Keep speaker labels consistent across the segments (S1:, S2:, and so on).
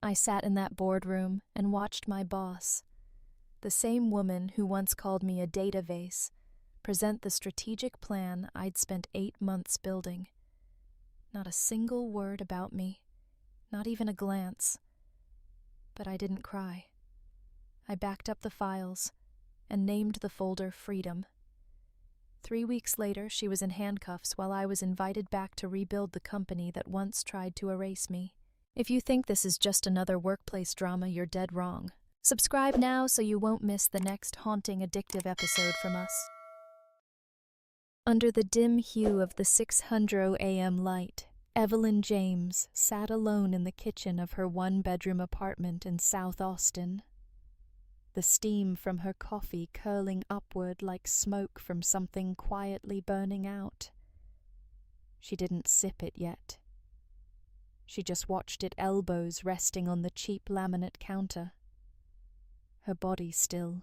S1: I sat in that boardroom and watched my boss, the same woman who once called me a data vase, present the strategic plan I'd spent 8 months building. Not a single word about me, not even a glance. But I didn't cry. I backed up the files and named the folder Freedom. 3 weeks later, she was in handcuffs while I was invited back to rebuild the company that once tried to erase me. If you think this is just another workplace drama, you're dead wrong. Subscribe now so you won't miss the next haunting, addictive episode from us. Under the dim hue of the 600 a.m. light, Evelyn James sat alone in the kitchen of her one-bedroom apartment in South Austin. The steam from her coffee curling upward like smoke from something quietly burning out. She didn't sip it yet. She just watched it, elbows resting on the cheap laminate counter. Her body still.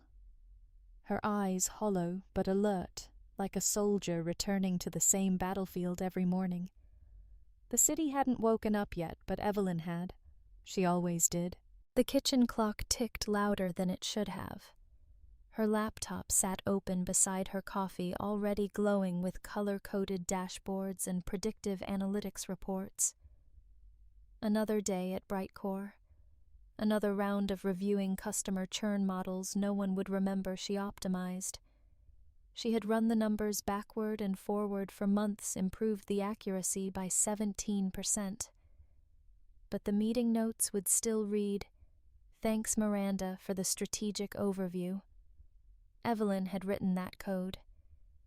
S1: Her eyes hollow but alert, like a soldier returning to the same battlefield every morning. The city hadn't woken up yet, but Evelyn had. She always did. The kitchen clock ticked louder than it should have. Her laptop sat open beside her coffee, already glowing with color-coded dashboards and predictive analytics reports. Another day at BrightCore. Another round of reviewing customer churn models no one would remember she optimized. She had run the numbers backward and forward for months, improved the accuracy by 17%. But the meeting notes would still read, "Thanks, Miranda, for the strategic overview." Evelyn had written that code.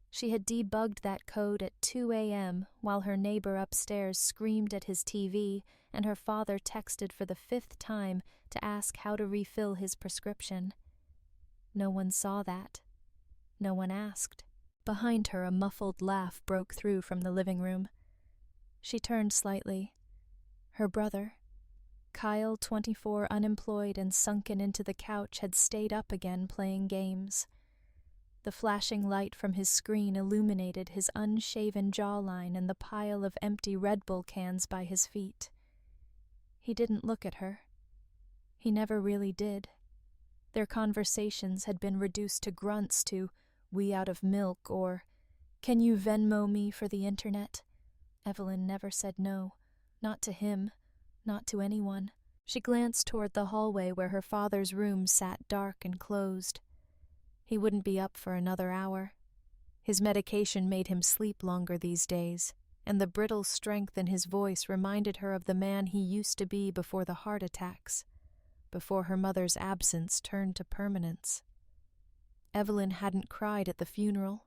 S1: She had debugged that code at 2 a.m. while her neighbor upstairs screamed at his TV and her father texted for the 5th time to ask how to refill his prescription. No one saw that. No one asked. Behind her, a muffled laugh broke through from the living room. She turned slightly. Her brother, Kyle, 24, unemployed and sunken into the couch, had stayed up again playing games. The flashing light from his screen illuminated his unshaven jawline and the pile of empty Red Bull cans by his feet. He didn't look at her. He never really did. Their conversations had been reduced to grunts, to "we out of milk" or "can you Venmo me for the internet?" Evelyn never said no. Not to him. Not to anyone. She glanced toward the hallway where her father's room sat dark and closed. He wouldn't be up for another hour. His medication made him sleep longer these days, and the brittle strength in his voice reminded her of the man he used to be before the heart attacks, before her mother's absence turned to permanence. Evelyn hadn't cried at the funeral.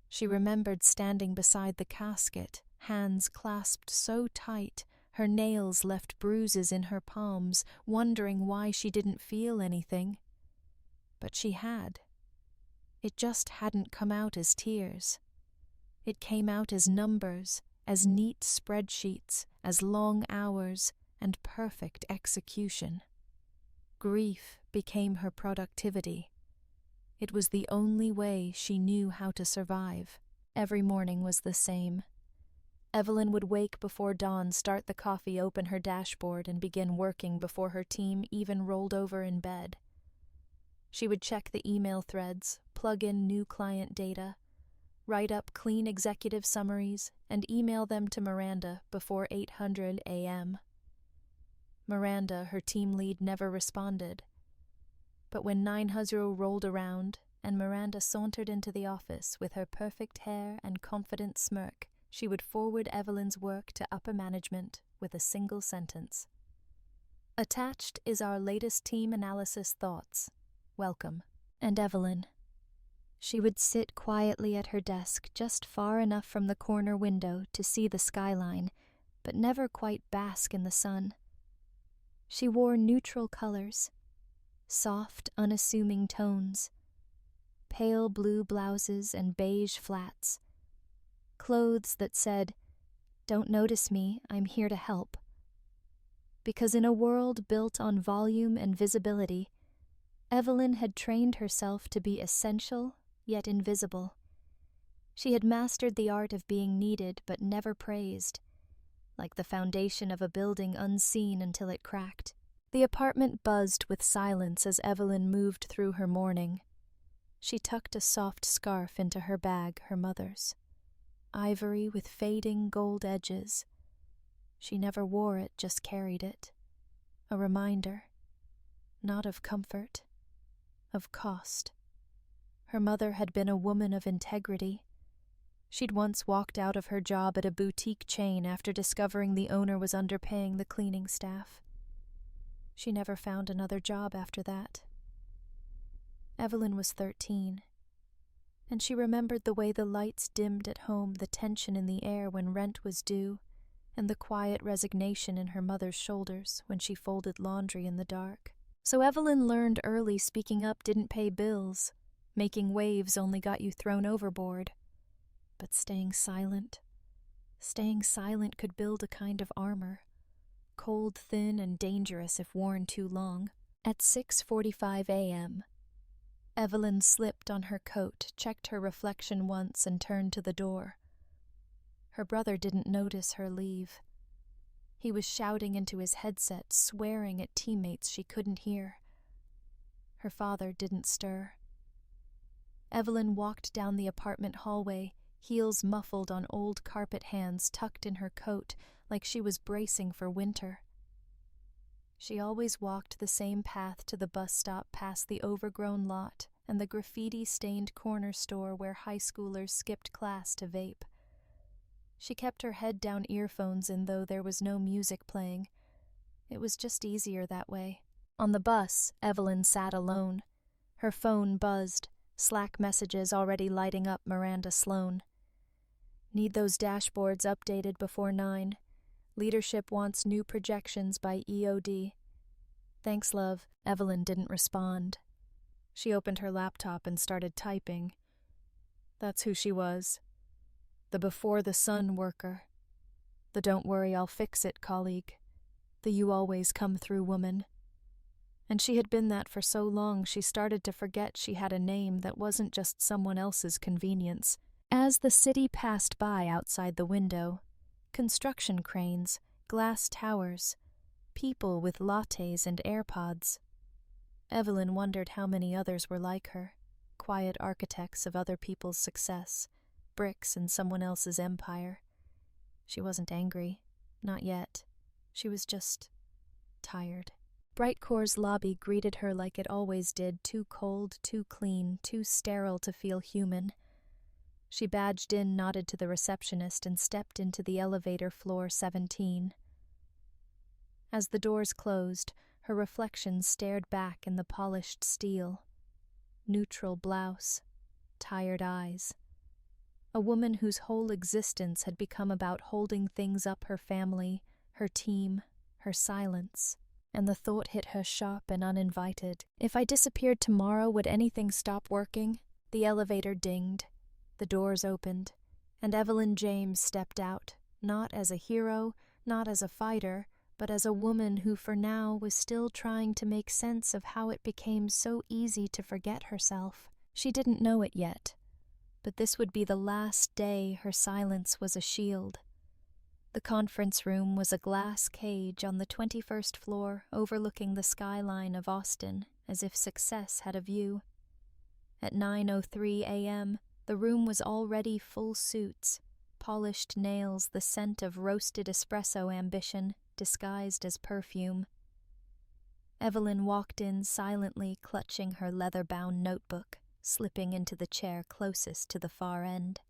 S1: She remembered standing beside the casket, hands clasped so tight, her nails left bruises in her palms, wondering why she didn't feel anything. But she had. It just hadn't come out as tears. It came out as numbers, as neat spreadsheets, as long hours, and perfect execution. Grief became her productivity. It was the only way she knew how to survive. Every morning was the same. Evelyn would wake before dawn, start the coffee, open her dashboard, and begin working before her team even rolled over in bed. She would check the email threads, plug in new client data, write up clean executive summaries, and email them to Miranda before 800 a.m. Miranda, her team lead, never responded. But when 900 rolled around and Miranda sauntered into the office with her perfect hair and confident smirk, she would forward Evelyn's work to upper management with a single sentence. "Attached is our latest team analysis thoughts. Welcome." And Evelyn. She would sit quietly at her desk just far enough from the corner window to see the skyline, but never quite bask in the sun. She wore neutral colors, soft, unassuming tones, pale blue blouses and beige flats, clothes that said, "Don't notice me, I'm here to help." Because in a world built on volume and visibility, Evelyn had trained herself to be essential yet invisible. She had mastered the art of being needed but never praised, like the foundation of a building unseen until it cracked. The apartment buzzed with silence as Evelyn moved through her morning. She tucked a soft scarf into her bag, her mother's. Ivory with fading gold edges. She never wore it, just carried it. A reminder, not of comfort, of cost. Her mother had been a woman of integrity. She'd once walked out of her job at a boutique chain after discovering the owner was underpaying the cleaning staff. She never found another job after that. Evelyn was 13, and she remembered the way the lights dimmed at home, the tension in the air when rent was due, and the quiet resignation in her mother's shoulders when she folded laundry in the dark. So Evelyn learned early speaking up didn't pay bills. Making waves only got you thrown overboard. But staying silent could build a kind of armor. Cold, thin, and dangerous if worn too long. At 6:45 a.m., Evelyn slipped on her coat, checked her reflection once, and turned to the door. Her brother didn't notice her leave. He was shouting into his headset, swearing at teammates she couldn't hear. Her father didn't stir. Evelyn walked down the apartment hallway, heels muffled on old carpet hands tucked in her coat like she was bracing for winter. She always walked the same path to the bus stop past the overgrown lot and the graffiti-stained corner store where high schoolers skipped class to vape. She kept her head down, earphones in though there was no music playing. It was just easier that way. On the bus, Evelyn sat alone. Her phone buzzed, Slack messages already lighting up Miranda Sloan. Need those dashboards updated before 9. Leadership wants new projections by EOD. Thanks, love. Evelyn didn't respond. She opened her laptop and started typing. That's who she was. The before the sun worker. The don't worry, I'll fix it colleague. The you always come through woman. And she had been that for so long she started to forget she had a name that wasn't just someone else's convenience. As the city passed by outside the window, construction cranes, glass towers, people with lattes and AirPods. Evelyn wondered how many others were like her, quiet architects of other people's success, bricks in someone else's empire. She wasn't angry, not yet. She was just tired. BrightCore's lobby greeted her like it always did, too cold, too clean, too sterile to feel human. She badged in, nodded to the receptionist, and stepped into the elevator floor 17. As the doors closed, her reflection stared back in the polished steel. Neutral blouse, tired eyes. A woman whose whole existence had become about holding things up her family, her team, her silence. And the thought hit her sharp and uninvited. If I disappeared tomorrow, would anything stop working? The elevator dinged. The doors opened, and Evelyn James stepped out, not as a hero, not as a fighter, but as a woman who for now was still trying to make sense of how it became so easy to forget herself. She didn't know it yet, but this would be the last day her silence was a shield. The conference room was a glass cage on the 21st floor overlooking the skyline of Austin, as if success had a view. At 9:03 a.m., the room was already full suits, polished nails, the scent of roasted espresso ambition disguised as perfume. Evelyn walked in silently, clutching her leather-bound notebook, slipping into the chair closest to the far end.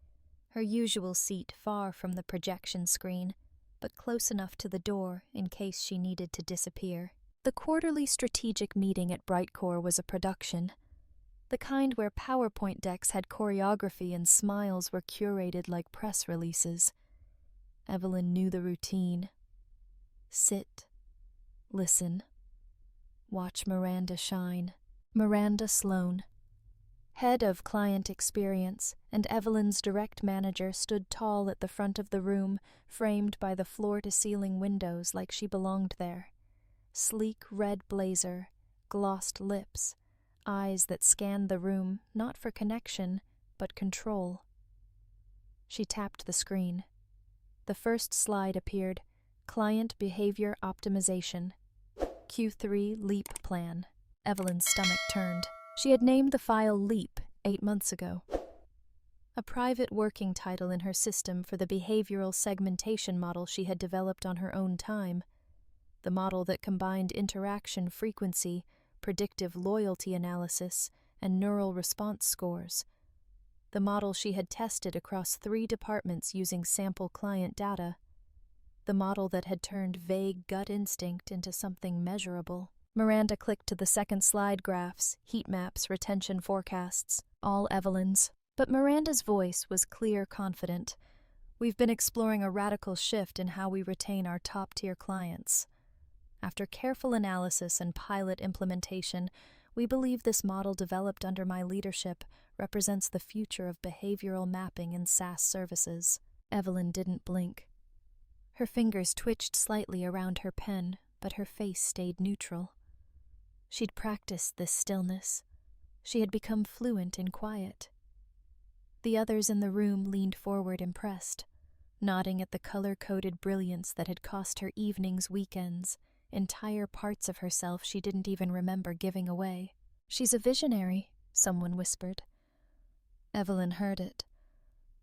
S1: Her usual seat far from the projection screen, but close enough to the door in case she needed to disappear. The quarterly strategic meeting at BrightCore was a production. The kind where PowerPoint decks had choreography and smiles were curated like press releases. Evelyn knew the routine. Sit. Listen. Watch Miranda shine. Miranda Sloan, head of client experience, and Evelyn's direct manager stood tall at the front of the room, framed by the floor-to-ceiling windows like she belonged there. Sleek red blazer, glossed lips, eyes that scanned the room not for connection, but control. She tapped the screen. The first slide appeared, Client Behavior Optimization. Q3 LEAP plan. Evelyn's stomach turned. She had named the file LEAP 8 months ago. A private working title in her system for the behavioral segmentation model she had developed on her own time. The model that combined interaction frequency, predictive loyalty analysis, and neural response scores. The model she had tested across 3 departments using sample client data. The model that had turned vague gut instinct into something measurable. Miranda clicked to the second slide: graphs, heat maps, retention forecasts, all Evelyn's. But Miranda's voice was clear, confident. We've been exploring a radical shift in how we retain our top-tier clients. After careful analysis and pilot implementation, we believe this model developed under my leadership represents the future of behavioral mapping in SaaS services. Evelyn didn't blink. Her fingers twitched slightly around her pen, but her face stayed neutral. She'd practiced this stillness. She had become fluent in quiet. The others in the room leaned forward impressed, nodding at the color-coded brilliance that had cost her evenings, weekends, entire parts of herself she didn't even remember giving away. "She's a visionary," someone whispered. Evelyn heard it.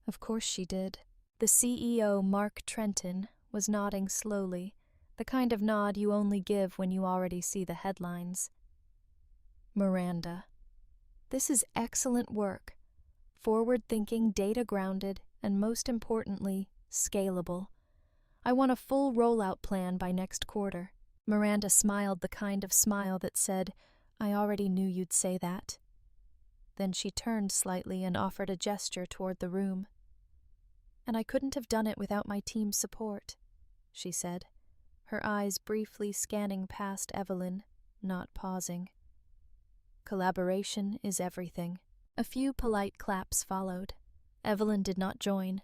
S1: Of course she did. The CEO, Mark Trenton, was nodding slowly, the kind of nod you only give when you already see the headlines. "Miranda, this is excellent work. Forward-thinking, data-grounded, and most importantly, scalable. I want a full rollout plan by next quarter." Miranda smiled the kind of smile that said, "I already knew you'd say that." Then she turned slightly and offered a gesture toward the room. "And I couldn't have done it without my team's support," she said, her eyes briefly scanning past Evelyn, not pausing. "Collaboration is everything." A few polite claps followed. Evelyn did not join.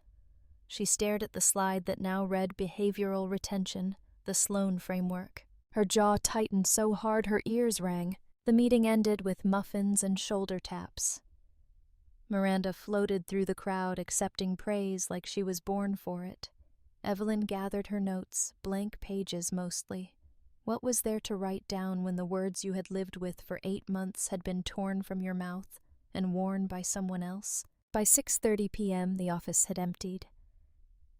S1: She stared at the slide that now read Behavioral Retention, the Sloan Framework. Her jaw tightened so hard her ears rang. The meeting ended with muffins and shoulder taps. Miranda floated through the crowd, accepting praise like she was born for it. Evelyn gathered her notes, blank pages mostly. What was there to write down when the words you had lived with for 8 months had been torn from your mouth and worn by someone else? By 6:30 p.m., the office had emptied.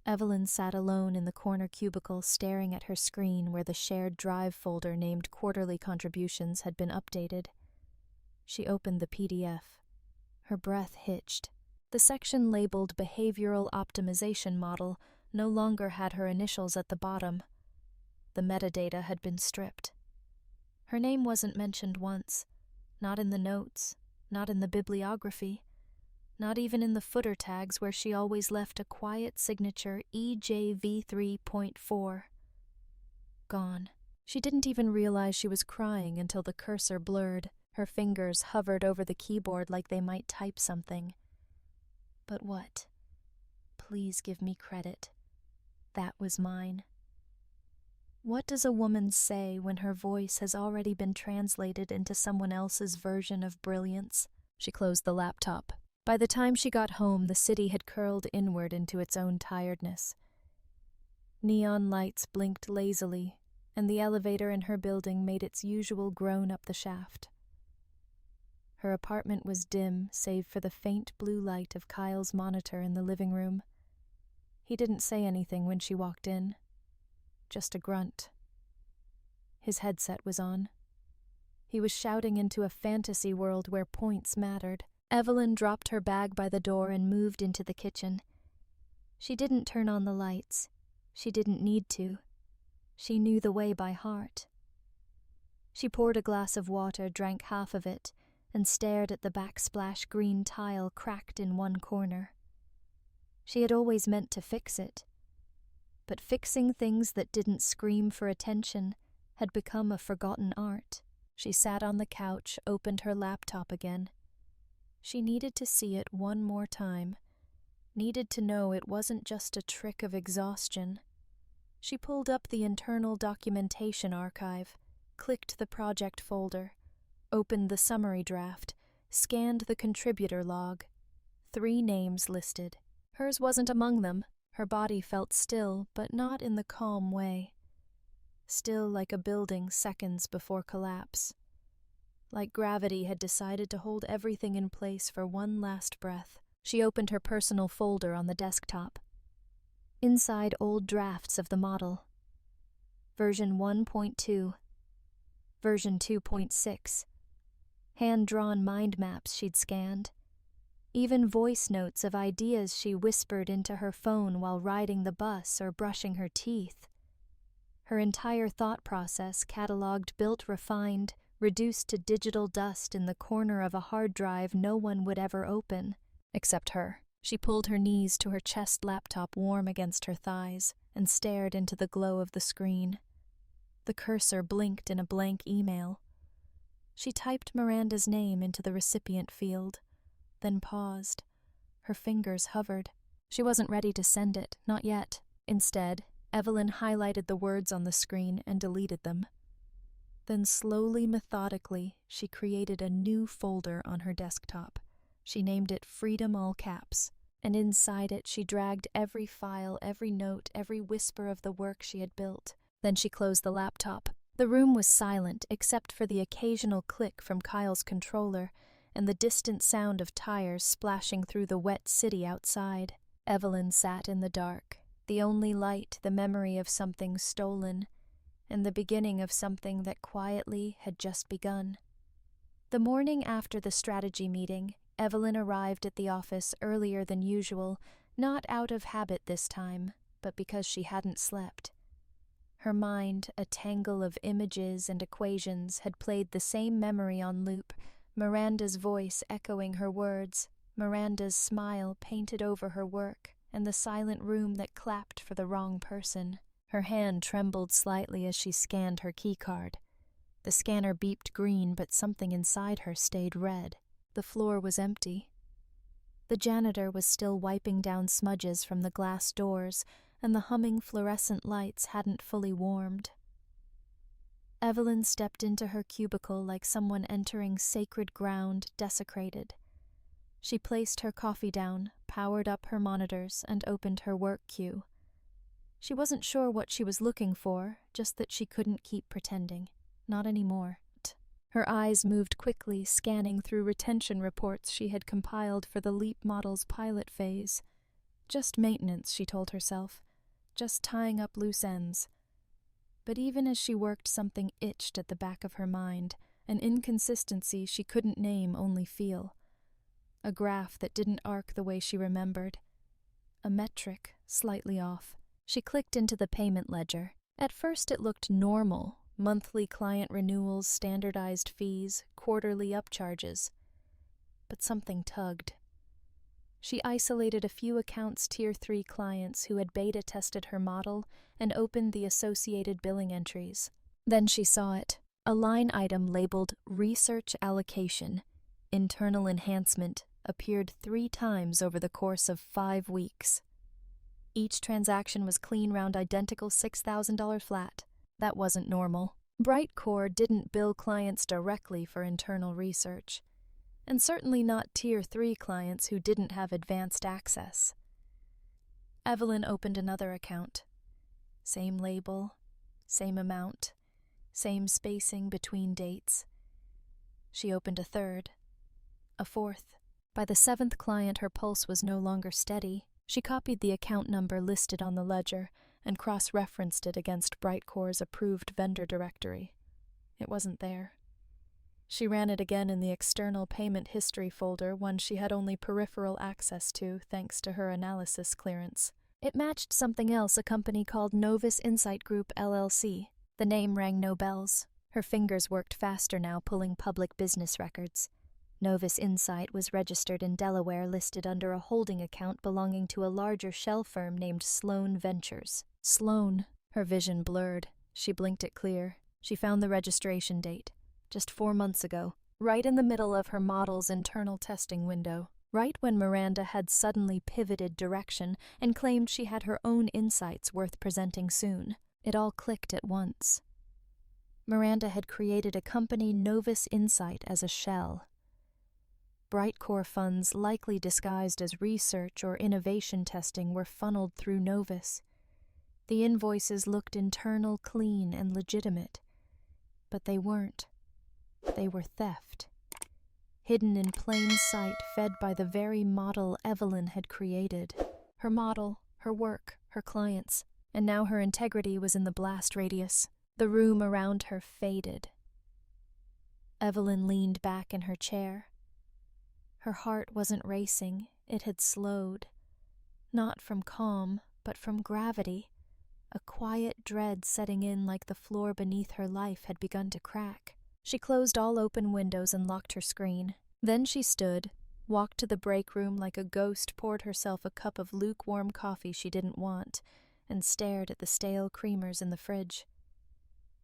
S1: Evelyn sat alone in the corner cubicle, staring at her screen where the shared drive folder named Quarterly Contributions had been updated. She opened the PDF. Her breath hitched. The section labeled Behavioral Optimization Model no longer had her initials at the bottom. The metadata had been stripped. Her name wasn't mentioned once, not in the notes, not in the bibliography, not even in the footer tags where she always left a quiet signature EJV3.4. Gone. She didn't even realize she was crying until the cursor blurred. Her fingers hovered over the keyboard like they might type something. But what? Please give me credit. That was mine. What does a woman say when her voice has already been translated into someone else's version of brilliance? She closed the laptop. By the time she got home, the city had curled inward into its own tiredness. Neon lights blinked lazily, and the elevator in her building made its usual groan up the shaft. Her apartment was dim, save for the faint blue light of Kyle's monitor in the living room. He didn't say anything when she walked in. Just a grunt. His headset was on. He was shouting into a fantasy world where points mattered. Evelyn dropped her bag by the door and moved into the kitchen. She didn't turn on the lights. She didn't need to. She knew the way by heart. She poured a glass of water, drank half of it, and stared at the backsplash green tile cracked in one corner. She had always meant to fix it. But fixing things that didn't scream for attention had become a forgotten art. She sat on the couch, opened her laptop again. She needed to see it one more time, needed to know it wasn't just a trick of exhaustion. She pulled up the internal documentation archive, clicked the project folder, opened the summary draft, scanned the contributor log. 3 names listed. Hers wasn't among them. Her body felt still, but not in the calm way. still like a building seconds before collapse. Like gravity had decided to hold everything in place for one last breath. She opened her personal folder on the desktop. Inside, old drafts of the model. Version 1.2. Version 2.6. Hand-drawn mind maps she'd scanned. Even voice notes of ideas she whispered into her phone while riding the bus or brushing her teeth. Her entire thought process cataloged, built, refined, reduced to digital dust in the corner of a hard drive no one would ever open, except her. She pulled her knees to her chest laptop warm against her thighs and stared into the glow of the screen. The cursor blinked in a blank email. She typed Miranda's name into the recipient field, then paused. Her fingers hovered. She wasn't ready to send it, not yet. Instead, Evelyn highlighted the words on the screen and deleted them. Then slowly, methodically, she created a new folder on her desktop. She named it Freedom All Caps, and inside it she dragged every file, every note, every whisper of the work she had built. Then she closed the laptop. The room was silent except for the occasional click from Kyle's controller and the distant sound of tires splashing through the wet city outside. Evelyn sat in the dark, the only light the memory of something stolen, and the beginning of something that quietly had just begun. The morning after the strategy meeting, Evelyn arrived at the office earlier than usual, not out of habit this time, but because she hadn't slept. Her mind, a tangle of images and equations, had played the same memory on loop, Miranda's voice echoing her words, Miranda's smile painted over her work, and the silent room that clapped for the wrong person. Her hand trembled slightly as she scanned her keycard. The scanner beeped green, but something inside her stayed red. The floor was empty. The janitor was still wiping down smudges from the glass doors, and the humming fluorescent lights hadn't fully warmed. Evelyn stepped into her cubicle like someone entering sacred ground desecrated. She placed her coffee down, powered up her monitors, and opened her work queue. She wasn't sure what she was looking for, just that she couldn't keep pretending. Not anymore. Her eyes moved quickly, scanning through retention reports she had compiled for the LEAP model's pilot phase. Just maintenance, she told herself. Just tying up loose ends. But even as she worked, something itched at the back of her mind, an inconsistency she couldn't name, only feel. A graph that didn't arc the way she remembered. A metric, slightly off. She clicked into the payment ledger. At first it looked normal. Monthly client renewals, standardized fees, quarterly upcharges. But something tugged. She isolated a few accounts Tier 3 clients who had beta tested her model and opened the associated billing entries. Then she saw it, a line item labeled Research Allocation, Internal Enhancement, appeared 3 times over the course of 5 weeks. Each transaction was clean round identical $6,000 flat. That wasn't normal. BrightCore didn't bill clients directly for internal research, and certainly not Tier 3 clients who didn't have advanced access. Evelyn opened another account. Same label, same amount, same spacing between dates. She opened a third, a fourth. By the 7th client, her pulse was no longer steady. She copied the account number listed on the ledger and cross-referenced it against BrightCore's approved vendor directory. It wasn't there. She ran it again in the external payment history folder, one she had only peripheral access to thanks to her analysis clearance. It matched something else, a company called Novus Insight Group, LLC. The name rang no bells. Her fingers worked faster now, pulling public business records. Novus Insight was registered in Delaware, listed under a holding account belonging to a larger shell firm named Sloan Ventures. Sloan. Her vision blurred. She blinked it clear. She found the registration date. Just 4 months ago. Right in the middle of her model's internal testing window. Right when Miranda had suddenly pivoted direction and claimed she had her own insights worth presenting soon. It all clicked at once. Miranda had created a company, Novus Insight, as a shell. BrightCore funds, likely disguised as research or innovation testing, were funneled through Novus. The invoices looked internal, clean, and legitimate. But they weren't. They were theft. Hidden in plain sight, fed by the very model Evelyn had created. Her model, her work, her clients. And now her integrity was in the blast radius. The room around her faded. Evelyn leaned back in her chair. Her heart wasn't racing, it had slowed. Not from calm, but from gravity. A quiet dread setting in like the floor beneath her life had begun to crack. She closed all open windows and locked her screen. Then she stood, walked to the break room like a ghost, poured herself a cup of lukewarm coffee she didn't want, and stared at the stale creamers in the fridge.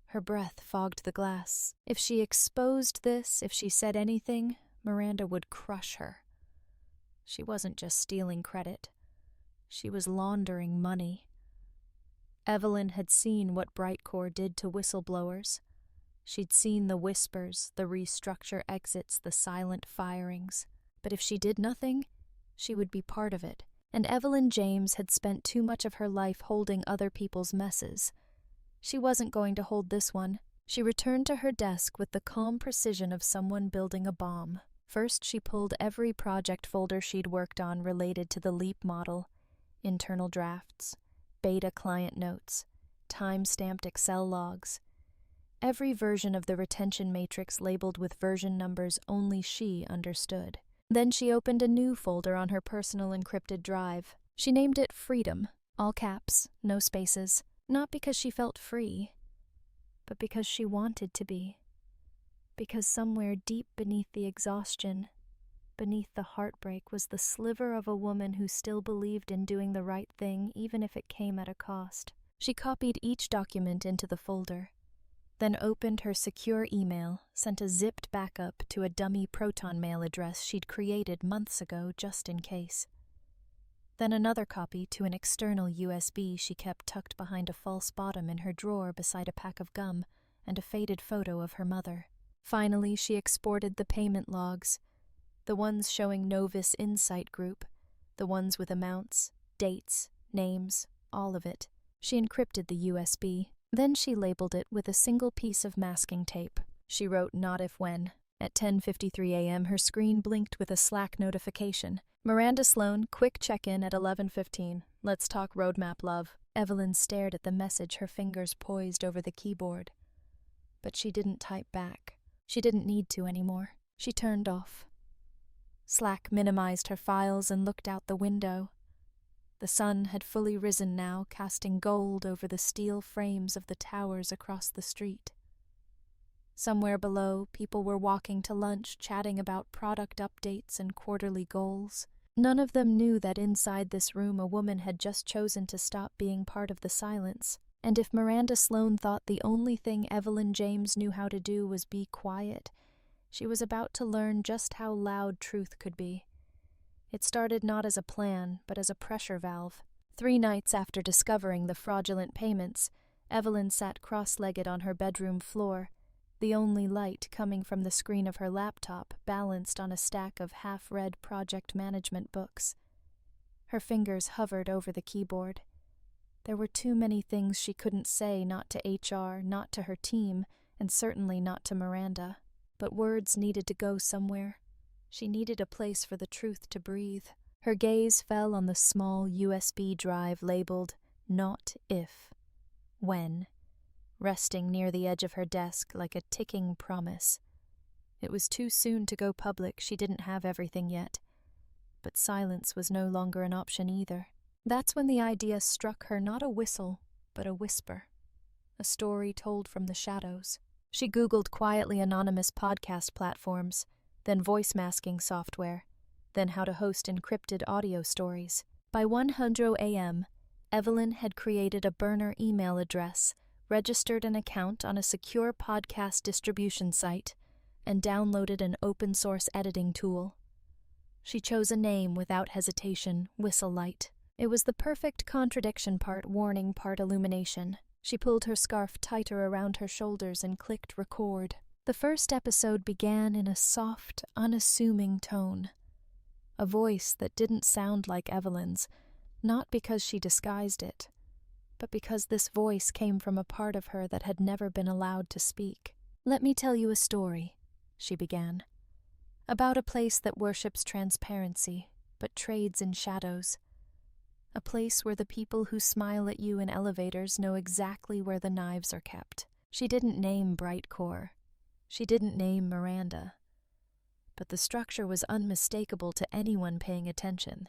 S1: Her breath fogged the glass. If she exposed this, if she said anything, Miranda would crush her. She wasn't just stealing credit. She was laundering money. Evelyn had seen what BrightCore did to whistleblowers. She'd seen the whispers, the restructure exits, the silent firings. But if she did nothing, she would be part of it. And Evelyn James had spent too much of her life holding other people's messes. She wasn't going to hold this one. She returned to her desk with the calm precision of someone building a bomb. First, she pulled every project folder she'd worked on related to the LEAP model. Internal drafts, beta client notes, time-stamped Excel logs. Every version of the retention matrix labeled with version numbers only she understood. Then she opened a new folder on her personal encrypted drive. She named it Freedom, all caps, no spaces. Not because she felt free, but because she wanted to be. Because somewhere deep beneath the exhaustion, beneath the heartbreak, was the sliver of a woman who still believed in doing the right thing even if it came at a cost. She copied each document into the folder, then opened her secure email, sent a zipped backup to a dummy Proton Mail address she'd created months ago just in case. Then another copy to an external USB she kept tucked behind a false bottom in her drawer beside a pack of gum and a faded photo of her mother. Finally, she exported the payment logs, the ones showing Novus Insight Group, the ones with amounts, dates, names, all of it. She encrypted the USB. Then she labeled it with a single piece of masking tape. She wrote not if when. At 10:53 a.m., her screen blinked with a Slack notification. Miranda Sloan, quick check-in at 11:15. Let's talk roadmap, love. Evelyn stared at the message, her fingers poised over the keyboard. But she didn't type back. She didn't need to anymore. She turned off. Slack minimized her files and looked out the window. The sun had fully risen now, casting gold over the steel frames of the towers across the street. Somewhere below, people were walking to lunch, chatting about product updates and quarterly goals. None of them knew that inside this room a woman had just chosen to stop being part of the silence. And if Miranda Sloan thought the only thing Evelyn James knew how to do was be quiet, she was about to learn just how loud truth could be. It started not as a plan, but as a pressure valve. 3 nights after discovering the fraudulent payments, Evelyn sat cross-legged on her bedroom floor, the only light coming from the screen of her laptop balanced on a stack of half-read project management books. Her fingers hovered over the keyboard. There were too many things she couldn't say, not to HR, not to her team, and certainly not to Miranda. But words needed to go somewhere. She needed a place for the truth to breathe. Her gaze fell on the small USB drive labeled, Not If, When, resting near the edge of her desk like a ticking promise. It was too soon to go public, she didn't have everything yet. But silence was no longer an option either. That's when the idea struck her, not a whistle, but a whisper. A story told from the shadows. She Googled quietly anonymous podcast platforms, then voice masking software, then how to host encrypted audio stories. By 1:00 a.m., Evelyn had created a burner email address, registered an account on a secure podcast distribution site, and downloaded an open-source editing tool. She chose a name without hesitation, Whistlelight. It was the perfect contradiction, part warning, part illumination. She pulled her scarf tighter around her shoulders and clicked record. The first episode began in a soft, unassuming tone. A voice that didn't sound like Evelyn's, not because she disguised it, but because this voice came from a part of her that had never been allowed to speak. "Let me tell you a story," she began, "about a place that worships transparency, but trades in shadows. A place where the people who smile at you in elevators know exactly where the knives are kept." She didn't name BrightCore. She didn't name Miranda. But the structure was unmistakable to anyone paying attention.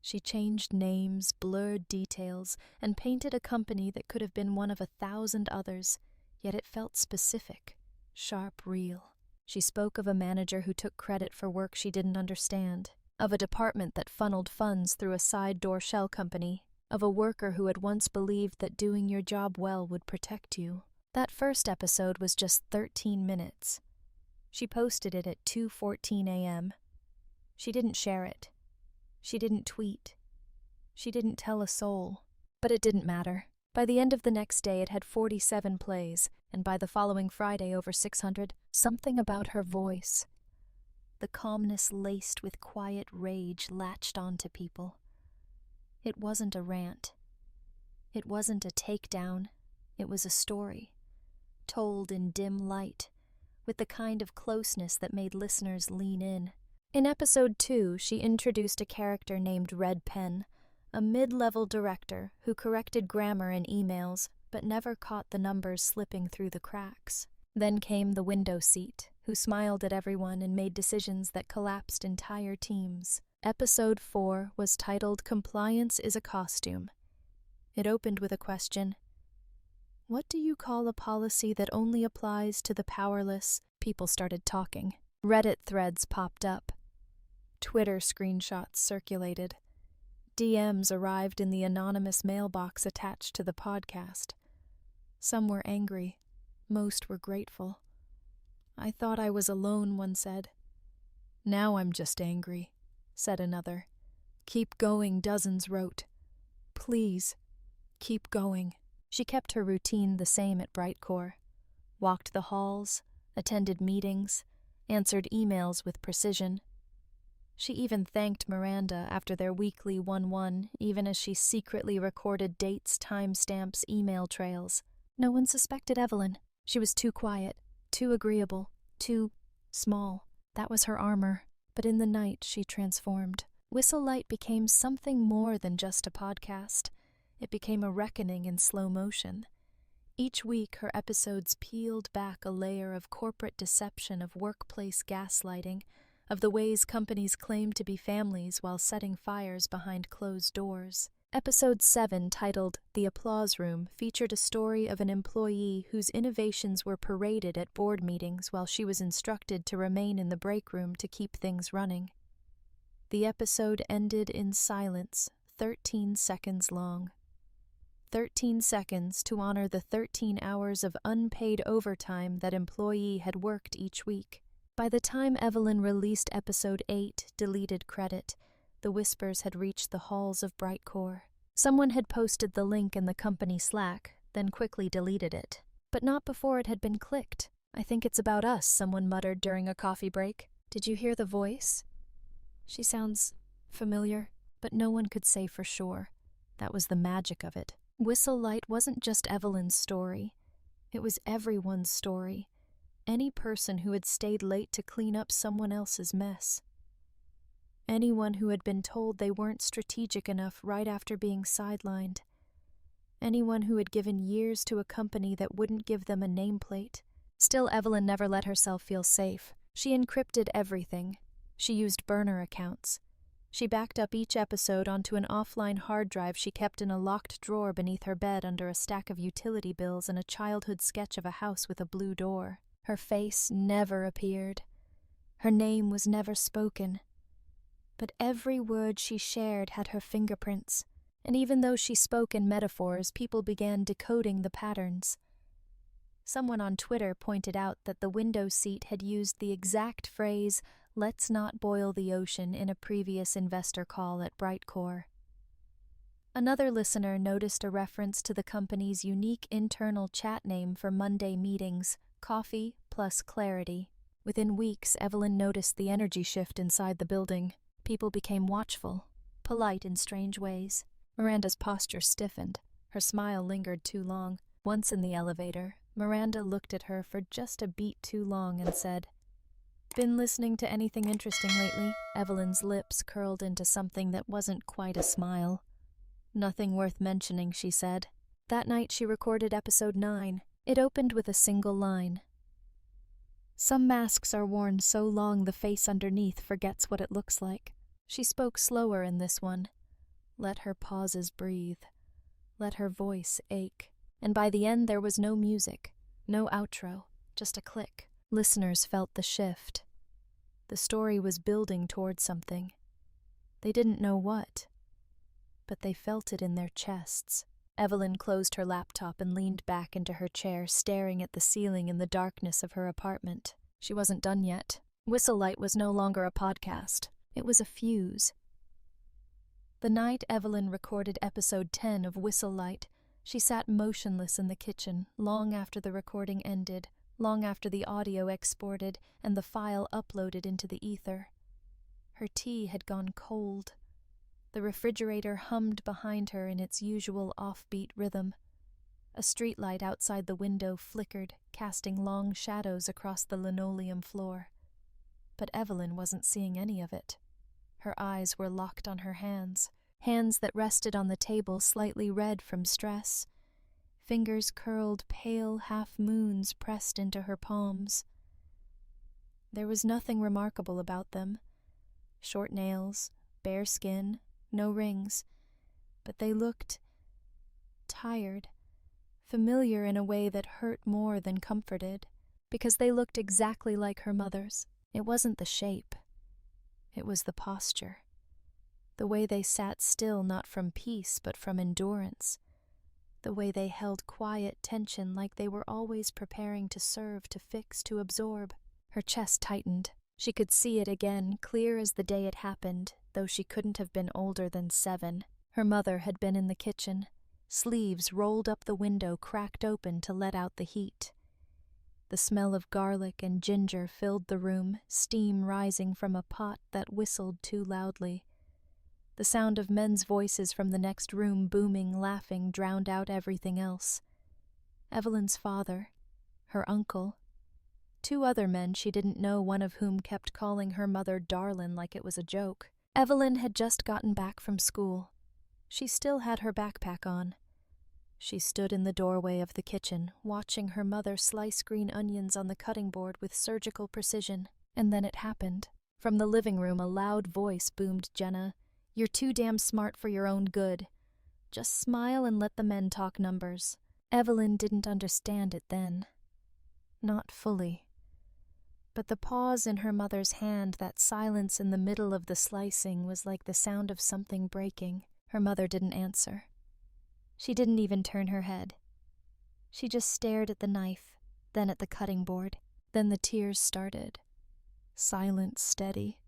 S1: She changed names, blurred details, and painted a company that could have been one of 1,000 others, yet it felt specific, sharp, real. She spoke of a manager who took credit for work she didn't understand, of a department that funneled funds through a side-door shell company, of a worker who had once believed that doing your job well would protect you. That first episode was just 13 minutes. She posted it at 2:14 a.m. She didn't share it. She didn't tweet. She didn't tell a soul. But it didn't matter. By the end of the next day it had 47 plays, and by the following Friday over 600. Something about her voice, the calmness laced with quiet rage, latched onto people. It wasn't a rant. It wasn't a takedown. It was a story, told in dim light, with the kind of closeness that made listeners lean in. In episode 2, she introduced a character named Red Pen, a mid-level director who corrected grammar in emails but never caught the numbers slipping through the cracks. Then came the window seat, who smiled at everyone and made decisions that collapsed entire teams. Episode 4 was titled "Compliance is a Costume." It opened with a question. "What do you call a policy that only applies to the powerless?" People started talking. Reddit threads popped up. Twitter screenshots circulated. DMs arrived in the anonymous mailbox attached to the podcast. Some were angry. Most were grateful. "I thought I was alone," one said. "Now I'm just angry," said another. "Keep going," dozens wrote. "Please, keep going." She kept her routine the same at BrightCore. Walked the halls, attended meetings, answered emails with precision. She even thanked Miranda after their weekly 1-1, even as she secretly recorded dates, timestamps, email trails. No one suspected Evelyn. She was too quiet, too agreeable, too small. That was her armor. But in the night, she transformed. Whistlelight became something more than just a podcast. It became a reckoning in slow motion. Each week, her episodes peeled back a layer of corporate deception, of workplace gaslighting, of the ways companies claim to be families while setting fires behind closed doors. Episode 7, titled "The Applause Room," featured a story of an employee whose innovations were paraded at board meetings while she was instructed to remain in the break room to keep things running. The episode ended in silence, 13 seconds long. 13 seconds to honor the 13 hours of unpaid overtime that employee had worked each week. By the time Evelyn released episode 8, deleted credit, the whispers had reached the halls of BrightCore. Someone had posted the link in the company Slack, then quickly deleted it. But not before it had been clicked. "I think it's about us," someone muttered during a coffee break. "Did you hear the voice? She sounds familiar," but no one could say for sure. That was the magic of it. Whistlelight wasn't just Evelyn's story. It was everyone's story. Any person who had stayed late to clean up someone else's mess. Anyone who had been told they weren't strategic enough right after being sidelined. Anyone who had given years to a company that wouldn't give them a nameplate. Still, Evelyn never let herself feel safe. She encrypted everything. She used burner accounts. She backed up each episode onto an offline hard drive she kept in a locked drawer beneath her bed under a stack of utility bills and a childhood sketch of a house with a blue door. Her face never appeared. Her name was never spoken. But every word she shared had her fingerprints, and even though she spoke in metaphors, people began decoding the patterns. Someone on Twitter pointed out that the window seat had used the exact phrase, "Let's not boil the ocean," in a previous investor call at BrightCore. Another listener noticed a reference to the company's unique internal chat name for Monday meetings, Coffee plus Clarity. Within weeks, Evelyn noticed the energy shift inside the building. People became watchful, polite in strange ways. Miranda's posture stiffened. Her smile lingered too long. Once in the elevator, Miranda looked at her for just a beat too long and said, "Been listening to anything interesting lately?" Evelyn's lips curled into something that wasn't quite a smile. "Nothing worth mentioning," she said. That night she recorded episode 9. It opened with a single line. "Some masks are worn so long the face underneath forgets what it looks like." She spoke slower in this one. Let her pauses breathe. Let her voice ache. And by the end there was no music, no outro, just a click. Listeners felt the shift. The story was building toward something. They didn't know what, but they felt it in their chests. Evelyn closed her laptop and leaned back into her chair, staring at the ceiling in the darkness of her apartment. She wasn't done yet. Whistlelight was no longer a podcast. It was a fuse. The night Evelyn recorded episode 10 of Whistlelight, she sat motionless in the kitchen, long after the recording ended, long after the audio exported and the file uploaded into the ether. Her tea had gone cold. The refrigerator hummed behind her in its usual offbeat rhythm. A streetlight outside the window flickered, casting long shadows across the linoleum floor. But Evelyn wasn't seeing any of it. Her eyes were locked on her hands that rested on the table slightly red from stress. Fingers curled pale half-moons pressed into her palms. There was nothing remarkable about them. Short nails, bare skin, no rings. But they looked tired, familiar in a way that hurt more than comforted, because they looked exactly like her mother's. It wasn't the shape. It was the posture. The way they sat still not from peace but from endurance. The way they held quiet tension like they were always preparing to serve, to fix, to absorb. Her chest tightened. She could see it again, clear as the day it happened, though she couldn't have been older than 7. Her mother had been in the kitchen. Sleeves rolled up the window, cracked open to let out the heat. The smell of garlic and ginger filled the room, steam rising from a pot that whistled too loudly. The sound of men's voices from the next room booming, laughing, drowned out everything else. Evelyn's father, her uncle, 2 other men she didn't know, one of whom kept calling her mother darlin' like it was a joke. Evelyn had just gotten back from school. She still had her backpack on. She stood in the doorway of the kitchen, watching her mother slice green onions on the cutting board with surgical precision. And then it happened. From the living room, a loud voice boomed Jenna, "You're too damn smart for your own good. Just smile and let the men talk numbers." Evelyn didn't understand it then. Not fully. But the pause in her mother's hand, that silence in the middle of the slicing, was like the sound of something breaking. Her mother didn't answer. She didn't even turn her head. She just stared at the knife, then at the cutting board. Then the tears started. Silent, steady.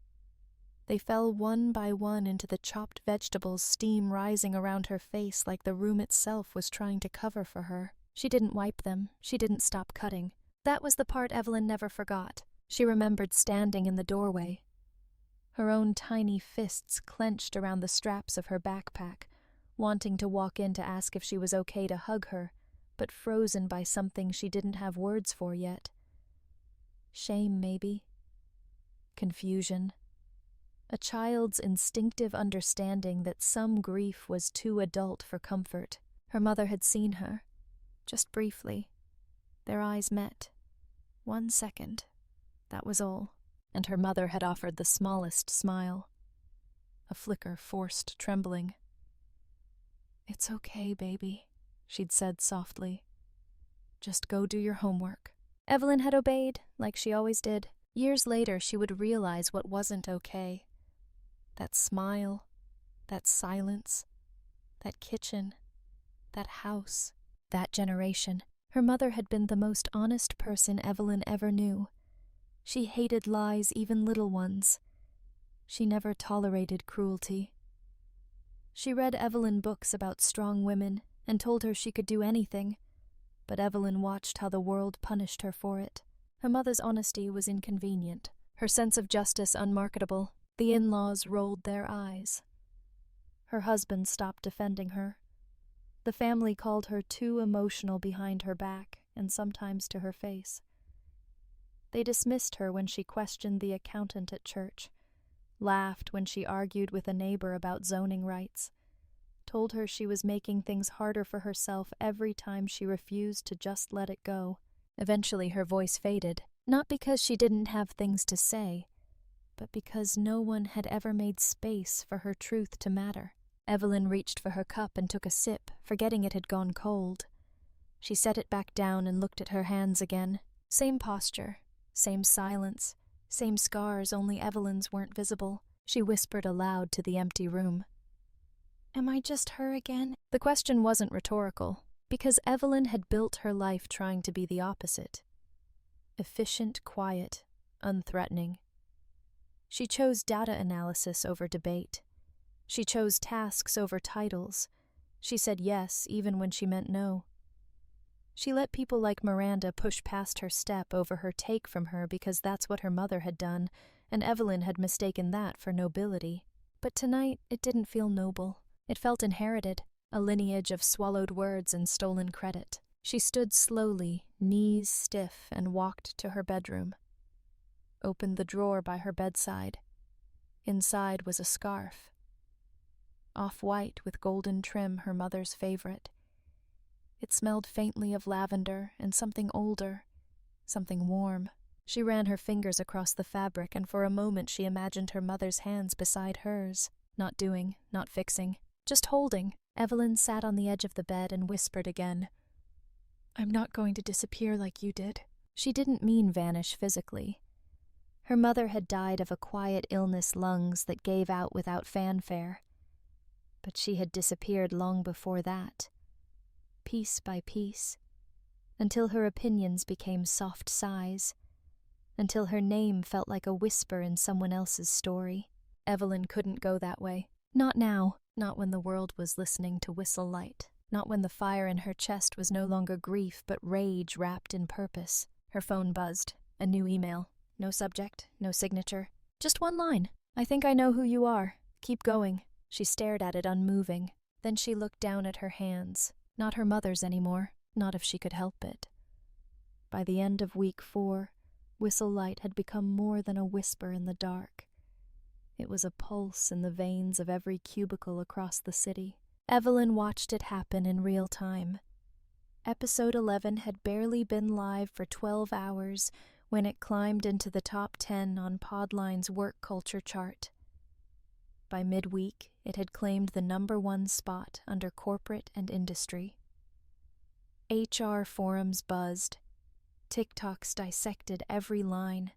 S1: They fell one by one into the chopped vegetables, steam rising around her face like the room itself was trying to cover for her. She didn't wipe them. She didn't stop cutting. That was the part Evelyn never forgot. She remembered standing in the doorway. Her own tiny fists clenched around the straps of her backpack, wanting to walk in to ask if she was okay to hug her, but frozen by something she didn't have words for yet. Shame, maybe. Confusion. A child's instinctive understanding that some grief was too adult for comfort. Her mother had seen her, just briefly. Their eyes met. 1 second. That was all. And her mother had offered the smallest smile. A flicker forced trembling. "It's okay, baby," she'd said softly. "Just go do your homework." Evelyn had obeyed, like she always did. Years later, she would realize what wasn't okay. That smile, that silence, that kitchen, that house, that generation. Her mother had been the most honest person Evelyn ever knew. She hated lies, even little ones. She never tolerated cruelty. She read Evelyn books about strong women and told her she could do anything, but Evelyn watched how the world punished her for it. Her mother's honesty was inconvenient, her sense of justice unmarketable. The in-laws rolled their eyes. Her husband stopped defending her. The family called her too emotional behind her back and sometimes to her face. They dismissed her when she questioned the accountant at church, laughed when she argued with a neighbor about zoning rights, told her she was making things harder for herself every time she refused to just let it go. Eventually her voice faded, not because she didn't have things to say, but because no one had ever made space for her truth to matter. Evelyn reached for her cup and took a sip, forgetting it had gone cold. She set it back down and looked at her hands again. Same posture, same silence, same scars, only Evelyn's weren't visible. She whispered aloud to the empty room. Am I just her again? The question wasn't rhetorical, because Evelyn had built her life trying to be the opposite. Efficient, quiet, unthreatening. She chose data analysis over debate. She chose tasks over titles. She said yes even when she meant no. She let people like Miranda push past her step over her take from her because that's what her mother had done, and Evelyn had mistaken that for nobility. But tonight it didn't feel noble. It felt inherited, a lineage of swallowed words and stolen credit. She stood slowly, knees stiff, and walked to her bedroom. Opened the drawer by her bedside. Inside was a scarf. Off-white with golden trim, her mother's favorite. It smelled faintly of lavender and something older, something warm. She ran her fingers across the fabric, and for a moment she imagined her mother's hands beside hers. Not doing, not fixing, just holding. Evelyn sat on the edge of the bed and whispered again. I'm not going to disappear like you did. She didn't mean vanish physically. Her mother had died of a quiet illness lungs that gave out without fanfare. But she had disappeared long before that. Piece by piece, until her opinions became soft sighs, until her name felt like a whisper in someone else's story. Evelyn couldn't go that way. Not now, not when the world was listening to Whistlelight, not when the fire in her chest was no longer grief but rage wrapped in purpose. Her phone buzzed. A new email. No subject, no signature. Just one line. I think I know who you are. Keep going. She stared at it unmoving. Then she looked down at her hands. Not her mother's anymore, not if she could help it. By the end of week 4, Whistlelight had become more than a whisper in the dark. It was a pulse in the veins of every cubicle across the city. Evelyn watched it happen in real time. Episode 11 had barely been live for 12 hours when it climbed into the top 10 on Podline's work culture chart. By midweek, it had claimed the #1 spot under corporate and industry. HR forums buzzed. TikToks dissected every line.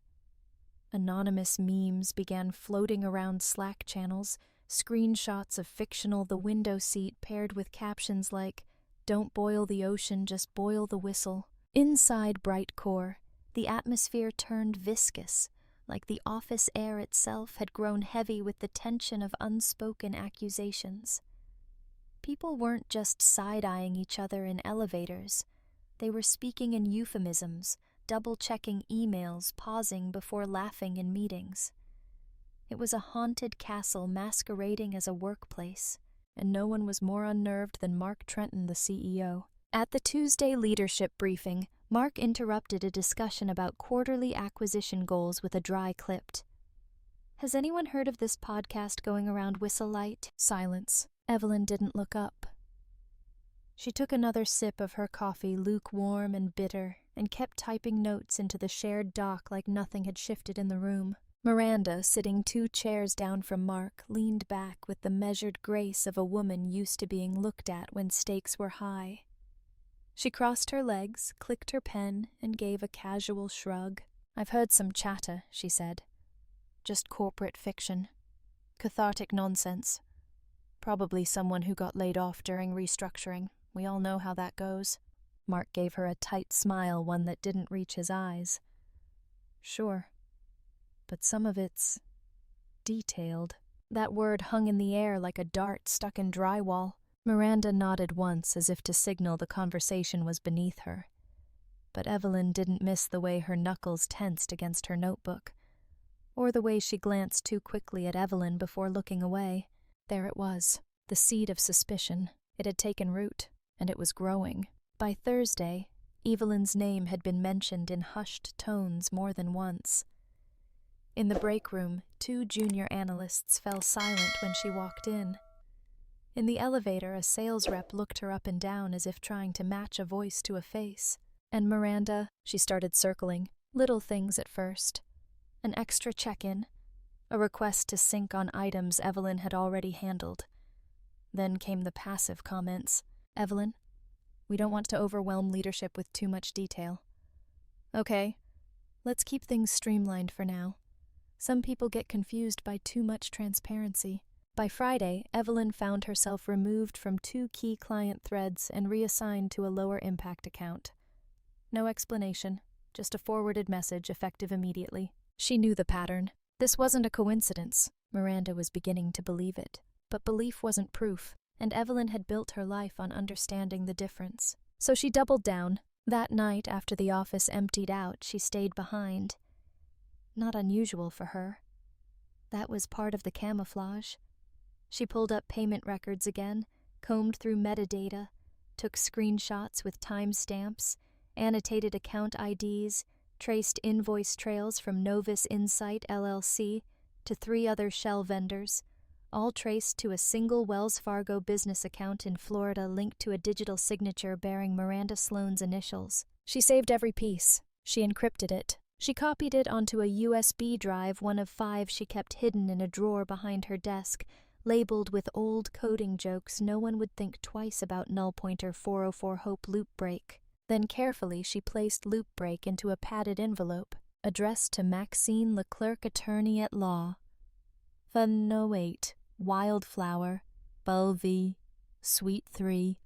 S1: Anonymous memes began floating around Slack channels, screenshots of fictional The Window Seat paired with captions like, "Don't boil the ocean, just boil the whistle." Inside BrightCore, the atmosphere turned viscous, like the office air itself had grown heavy with the tension of unspoken accusations. People weren't just side-eyeing each other in elevators. They were speaking in euphemisms, double-checking emails, pausing before laughing in meetings. It was a haunted castle masquerading as a workplace, and no one was more unnerved than Mark Trenton, the CEO. At the Tuesday leadership briefing, Mark interrupted a discussion about quarterly acquisition goals with a dry clipped. Has anyone heard of this podcast going around Whistlelight? Silence. Evelyn didn't look up. She took another sip of her coffee, lukewarm and bitter, and kept typing notes into the shared doc like nothing had shifted in the room. Miranda, sitting 2 chairs down from Mark, leaned back with the measured grace of a woman used to being looked at when stakes were high. She crossed her legs, clicked her pen, and gave a casual shrug. I've heard some chatter, she said. Just corporate fiction. Cathartic nonsense. Probably someone who got laid off during restructuring. We all know how that goes. Mark gave her a tight smile, one that didn't reach his eyes. Sure. But some of it's detailed. That word hung in the air like a dart stuck in drywall. Miranda nodded once as if to signal the conversation was beneath her. But Evelyn didn't miss the way her knuckles tensed against her notebook, or the way she glanced too quickly at Evelyn before looking away. There it was, the seed of suspicion. It had taken root. and it was growing. By Thursday, Evelyn's name had been mentioned in hushed tones more than once. In the break room, 2 junior analysts fell silent when she walked in. In the elevator, a sales rep looked her up and down as if trying to match a voice to a face. And Miranda, she started circling. Little things at first. An extra check-in, a request to sync on items Evelyn had already handled. Then came the passive comments. Evelyn, we don't want to overwhelm leadership with too much detail. Okay, let's keep things streamlined for now. Some people get confused by too much transparency. By Friday, Evelyn found herself removed from 2 key client threads and reassigned to a lower impact account. No explanation, just a forwarded message effective immediately. She knew the pattern. This wasn't a coincidence. Miranda was beginning to believe it. But belief wasn't proof, and Evelyn had built her life on understanding the difference. So she doubled down. That night, after the office emptied out, she stayed behind. Not unusual for her. That was part of the camouflage. She pulled up payment records again, combed through metadata, took screenshots with timestamps, annotated account IDs, traced invoice trails from Novus Insight LLC to 3 other shell vendors, all traced to a single Wells Fargo business account in Florida linked to a digital signature bearing Miranda Sloane's initials. She saved every piece. She encrypted it. She copied it onto a USB drive, one of 5 she kept hidden in a drawer behind her desk, labeled with old coding jokes no one would think twice about null pointer 404 Hope loop break. Then carefully she placed loop break into a padded envelope, addressed to Maxine Leclerc, attorney at law. Fun 08, Wildflower, Bulvie, Suite 3,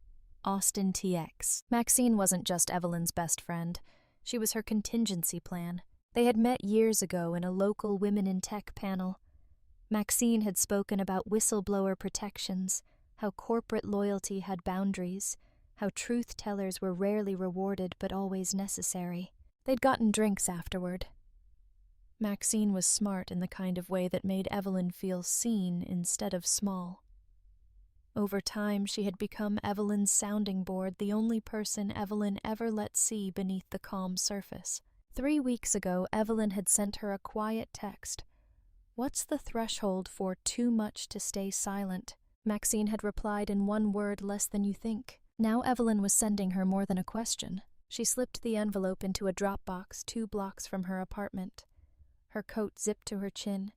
S1: Austin TX. Maxine wasn't just Evelyn's best friend. She was her contingency plan. They had met years ago in a local Women in Tech panel. Maxine had spoken about whistleblower protections, how corporate loyalty had boundaries, how truth-tellers were rarely rewarded but always necessary. They'd gotten drinks afterward. Maxine was smart in the kind of way that made Evelyn feel seen instead of small. Over time, she had become Evelyn's sounding board, the only person Evelyn ever let see beneath the calm surface. 3 weeks ago, Evelyn had sent her a quiet text. What's the threshold for too much to stay silent? Maxine had replied in 1 word less than you think. Now Evelyn was sending her more than a question. She slipped the envelope into a drop box 2 blocks from her apartment. Her coat zipped to her chin,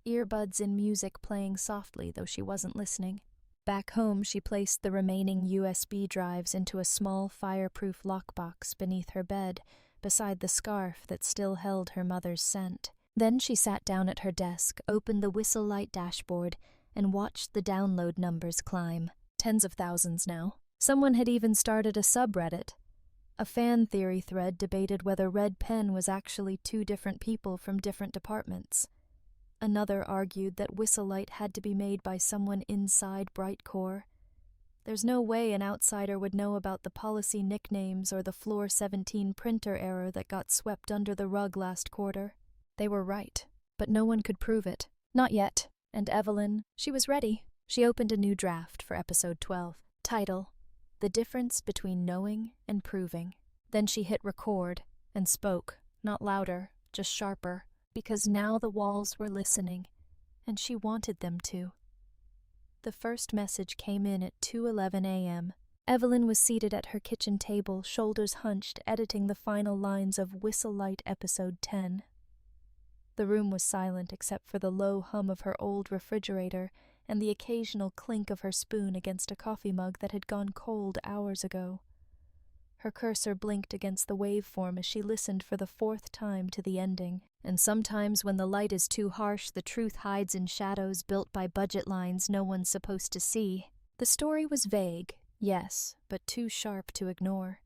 S1: earbuds in music playing softly though she wasn't listening. Back home, she placed the remaining USB drives into a small fireproof lockbox beneath her bed, beside the scarf that still held her mother's scent. Then she sat down at her desk, opened the Whistlelight dashboard, and watched the download numbers climb. Tens of thousands now. Someone had even started a subreddit. A fan theory thread debated whether Red Pen was actually 2 different people from different departments. Another argued that Whistlelight had to be made by someone inside BrightCore. There's no way an outsider would know about the policy nicknames or the Floor 17 printer error that got swept under the rug last quarter. They were right, but no one could prove it. Not yet. And Evelyn, she was ready. She opened a new draft for episode 12. Title: The Difference Between Knowing and Proving. Then she hit record and spoke, not louder, just sharper, because now the walls were listening, and she wanted them to. The first message came in at 2:11 a.m. Evelyn was seated at her kitchen table, shoulders hunched, editing the final lines of Whistlelight episode 10. The room was silent except for the low hum of her old refrigerator and the occasional clink of her spoon against a coffee mug that had gone cold hours ago. Her cursor blinked against the waveform as she listened for the 4th time to the ending. And sometimes when the light is too harsh, the truth hides in shadows built by budget lines no one's supposed to see. The story was vague, yes, but too sharp to ignore.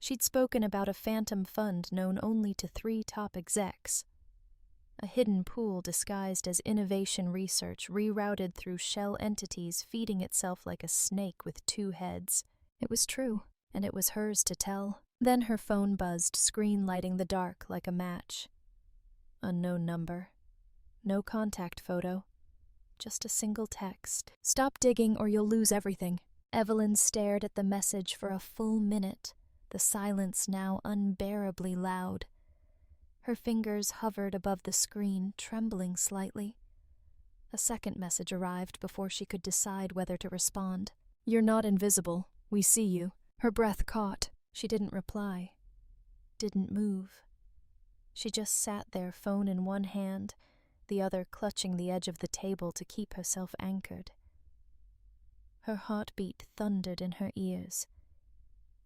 S1: She'd spoken about a phantom fund known only to 3 top execs. A hidden pool disguised as innovation research rerouted through shell entities feeding itself like a snake with 2 heads. It was true, and it was hers to tell. Then her phone buzzed, screen lighting the dark like a match. Unknown number. No contact photo. Just a single text. Stop digging or you'll lose everything. Evelyn stared at the message for a full minute, the silence now unbearably loud. Her fingers hovered above the screen, trembling slightly. A second message arrived before she could decide whether to respond. "You're not invisible. We see you." Her breath caught. She didn't reply. Didn't move. She just sat there, phone in one hand, the other clutching the edge of the table to keep herself anchored. Her heartbeat thundered in her ears.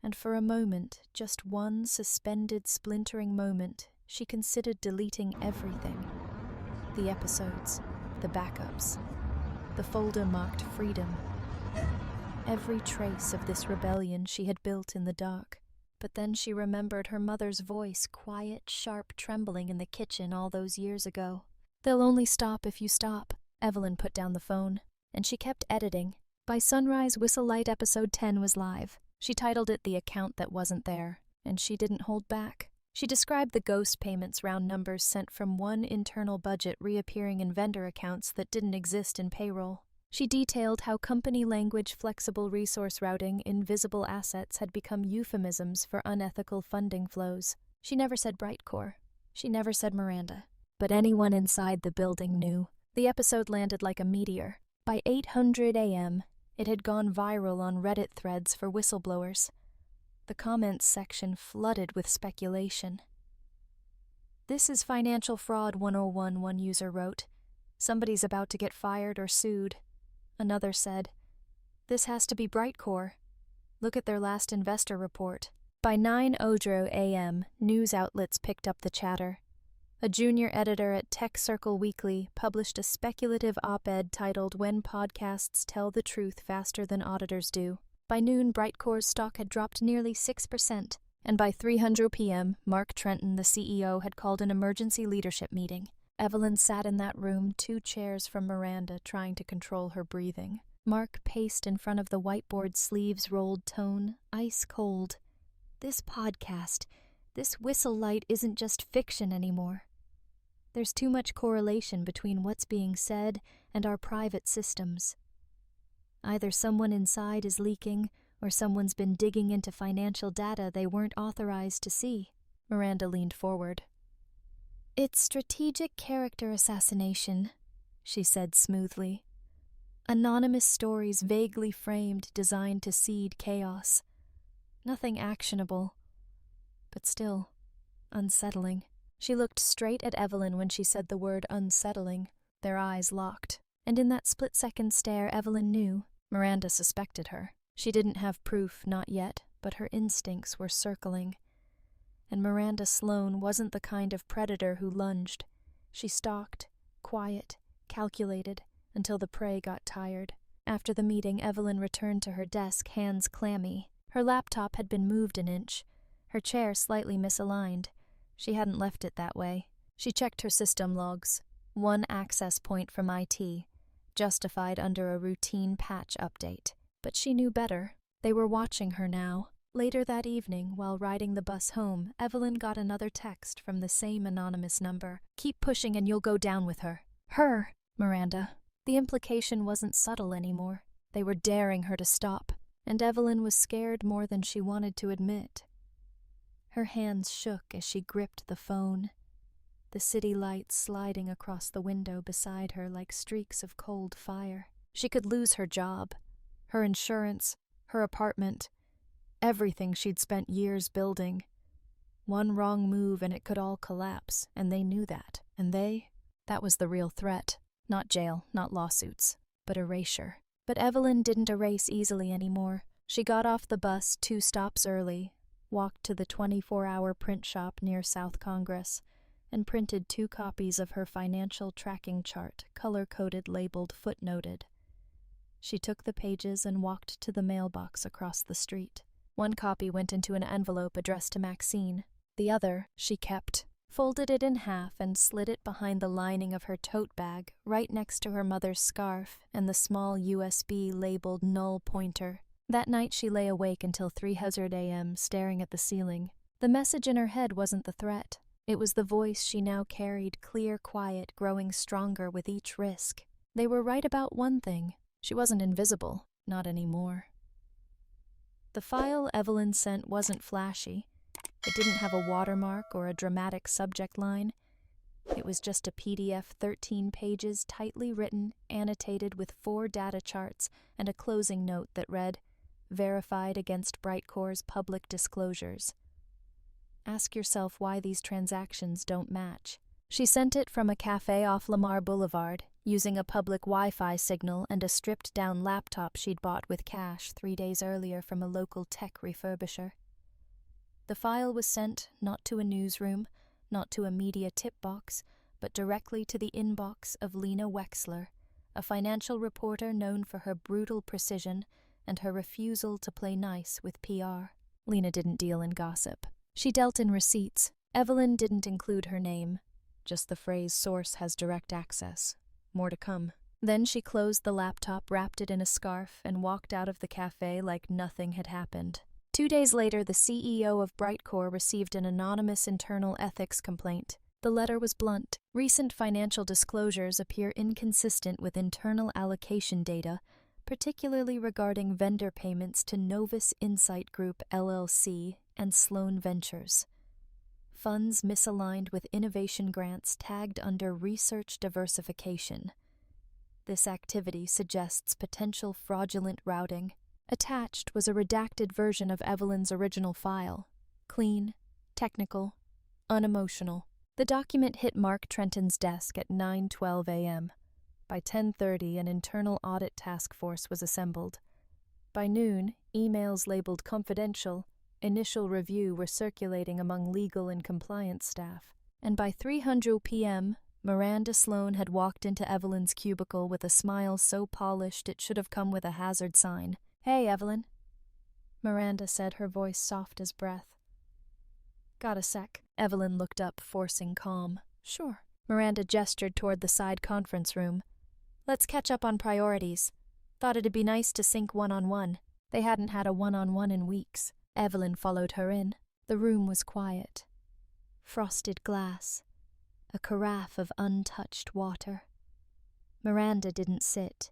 S1: And for a moment, just one suspended, splintering moment, she considered deleting everything. The episodes, the backups, the folder marked freedom. Every trace of this rebellion she had built in the dark. But then she remembered her mother's voice, quiet, sharp trembling in the kitchen all those years ago. "They'll only stop if you stop." Evelyn put down the phone, and she kept editing. By sunrise, Whistlelight episode 10 was live. She titled it "The Account That Wasn't There," and she didn't hold back. She described the ghost payments, round numbers sent from one internal budget reappearing in vendor accounts that didn't exist in payroll. She detailed how company language, flexible resource routing, invisible assets had become euphemisms for unethical funding flows. She never said BrightCore. She never said Miranda. But anyone inside the building knew. The episode landed like a meteor. By 800 a.m., it had gone viral on Reddit threads for whistleblowers. The comments section flooded with speculation. "This is financial fraud 101," one user wrote. "Somebody's about to get fired or sued." Another said, "This has to be BrightCore. Look at their last investor report." By 9:00 a.m., news outlets picked up the chatter. A junior editor at Tech Circle Weekly published a speculative op-ed titled "When Podcasts Tell the Truth Faster Than Auditors Do." By noon, BrightCore's stock had dropped nearly 6%, and by 3:00 p.m., Mark Trenton, the CEO, had called an emergency leadership meeting. Evelyn sat in that room, 2 chairs from Miranda, trying to control her breathing. Mark paced in front of the whiteboard, sleeves rolled tone, ice cold. "This podcast, this Whistlelight isn't just fiction anymore. There's too much correlation between what's being said and our private systems. Either someone inside is leaking, or someone's been digging into financial data they weren't authorized to see." Miranda leaned forward. "It's strategic character assassination," she said smoothly. "Anonymous stories vaguely framed, designed to seed chaos. Nothing actionable, but still unsettling." She looked straight at Evelyn when she said the word unsettling. Their eyes locked, and in that split-second stare Evelyn knew. Miranda suspected her. She didn't have proof, not yet, but her instincts were circling. And Miranda Sloane wasn't the kind of predator who lunged. She stalked, quiet, calculated, until the prey got tired. After the meeting, Evelyn returned to her desk, hands clammy. Her laptop had been moved an inch, her chair slightly misaligned. She hadn't left it that way. She checked her system logs. 1 access point from IT, justified under a routine patch update. But she knew better. They were watching her now. Later that evening, while riding the bus home, Evelyn got another text from the same anonymous number. "Keep pushing and you'll go down with her." Her, Miranda. The implication wasn't subtle anymore. They were daring her to stop, and Evelyn was scared more than she wanted to admit. Her hands shook as she gripped the phone, the city lights sliding across the window beside her like streaks of cold fire. She could lose her job, her insurance, her apartment, everything she'd spent years building. One wrong move and it could all collapse, and they knew that. And that was the real threat. Not jail, not lawsuits, but erasure. But Evelyn didn't erase easily anymore. She got off the bus 2 stops early, walked to the 24-hour print shop near South Congress, and printed 2 copies of her financial tracking chart, color-coded, labeled, footnoted. She took the pages and walked to the mailbox across the street. 1 copy went into an envelope addressed to Maxine. The other she kept, folded it in half and slid it behind the lining of her tote bag, right next to her mother's scarf and the small USB-labeled null pointer. That night she lay awake until 3:00 a.m., staring at the ceiling. The message in her head wasn't the threat. It was the voice she now carried, clear, quiet, growing stronger with each risk. They were right about one thing. She wasn't invisible, not anymore. The file Evelyn sent wasn't flashy. It didn't have a watermark or a dramatic subject line. It was just a PDF 13 pages, tightly written, annotated with 4 data charts and a closing note that read, "Verified against BrightCore's public disclosures." Ask yourself why these transactions don't match. She sent it from a cafe off Lamar Boulevard, using a public Wi-Fi signal and a stripped-down laptop she'd bought with cash 3 days earlier from a local tech refurbisher. The file was sent not to a newsroom, not to a media tip box, but directly to the inbox of Lena Wexler, a financial reporter known for her brutal precision and her refusal to play nice with PR. Lena didn't deal in gossip. She dealt in receipts. Evelyn didn't include her name, just the phrase "source has direct access." More to come. Then she closed the laptop, wrapped it in a scarf, and walked out of the cafe like nothing had happened. 2 days later, the CEO of BrightCore received an anonymous internal ethics complaint. The letter was blunt. Recent financial disclosures appear inconsistent with internal allocation data, particularly regarding vendor payments to Novus Insight Group LLC and Sloan Ventures. Funds misaligned with innovation grants tagged under research diversification. This activity suggests potential fraudulent routing. Attached was a redacted version of Evelyn's original file. Clean, technical, unemotional. The document hit Mark Trenton's desk at 9:12 a.m. By 10:30, an internal audit task force was assembled. By noon, emails labeled confidential, initial review were circulating among legal and compliance staff. And by 3:00 p.m., Miranda Sloan had walked into Evelyn's cubicle with a smile so polished it should have come with a hazard sign. "Hey, Evelyn," Miranda said, her voice soft as breath. "Got a sec?" Evelyn looked up, forcing calm. "Sure." Miranda gestured toward the side conference room. "Let's catch up on priorities. Thought it'd be nice to sync one-on-one." They hadn't had a one-on-one in weeks. Evelyn followed her in. The room was quiet. Frosted glass. A carafe of untouched water. Miranda didn't sit.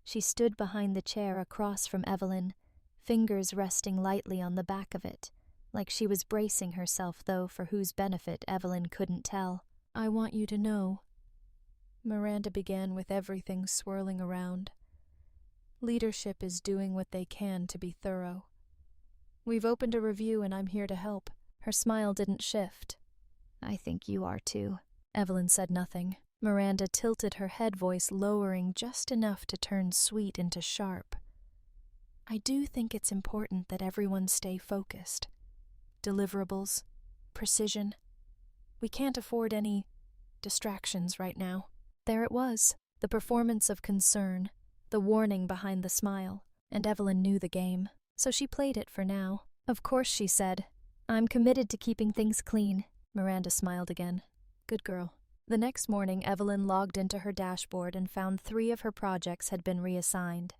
S1: She stood behind the chair across from Evelyn, fingers resting lightly on the back of it, like she was bracing herself, though for whose benefit Evelyn couldn't tell. "I want you to know," Miranda began with everything swirling around. "Leadership is doing what they can to be thorough. We've opened a review and I'm here to help." Her smile didn't shift. "I think you are too." Evelyn said nothing. Miranda tilted her head, voice lowering just enough to turn sweet into sharp. "I do think it's important that everyone stay focused. Deliverables, precision. We can't afford any distractions right now." There it was, the performance of concern, the warning behind the smile, and Evelyn knew the game, so she played it for now. "Of course," she said. "I'm committed to keeping things clean." Miranda smiled again. "Good girl." The next morning, Evelyn logged into her dashboard and found 3 of her projects had been reassigned.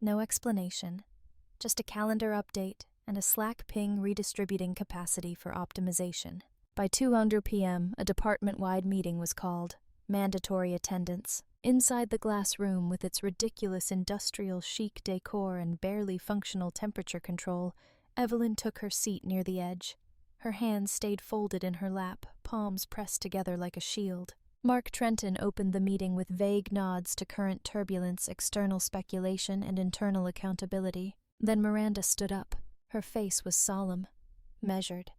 S1: No explanation, just a calendar update and a Slack ping redistributing capacity for optimization. By 2:00 p.m., a department-wide meeting was called. Mandatory attendance. Inside the glass room with its ridiculous industrial chic decor and barely functional temperature control, Evelyn took her seat near the edge. Her hands stayed folded in her lap, palms pressed together like a shield. Mark Trenton opened the meeting with vague nods to current turbulence, external speculation, and internal accountability. Then Miranda stood up. Her face was solemn, measured.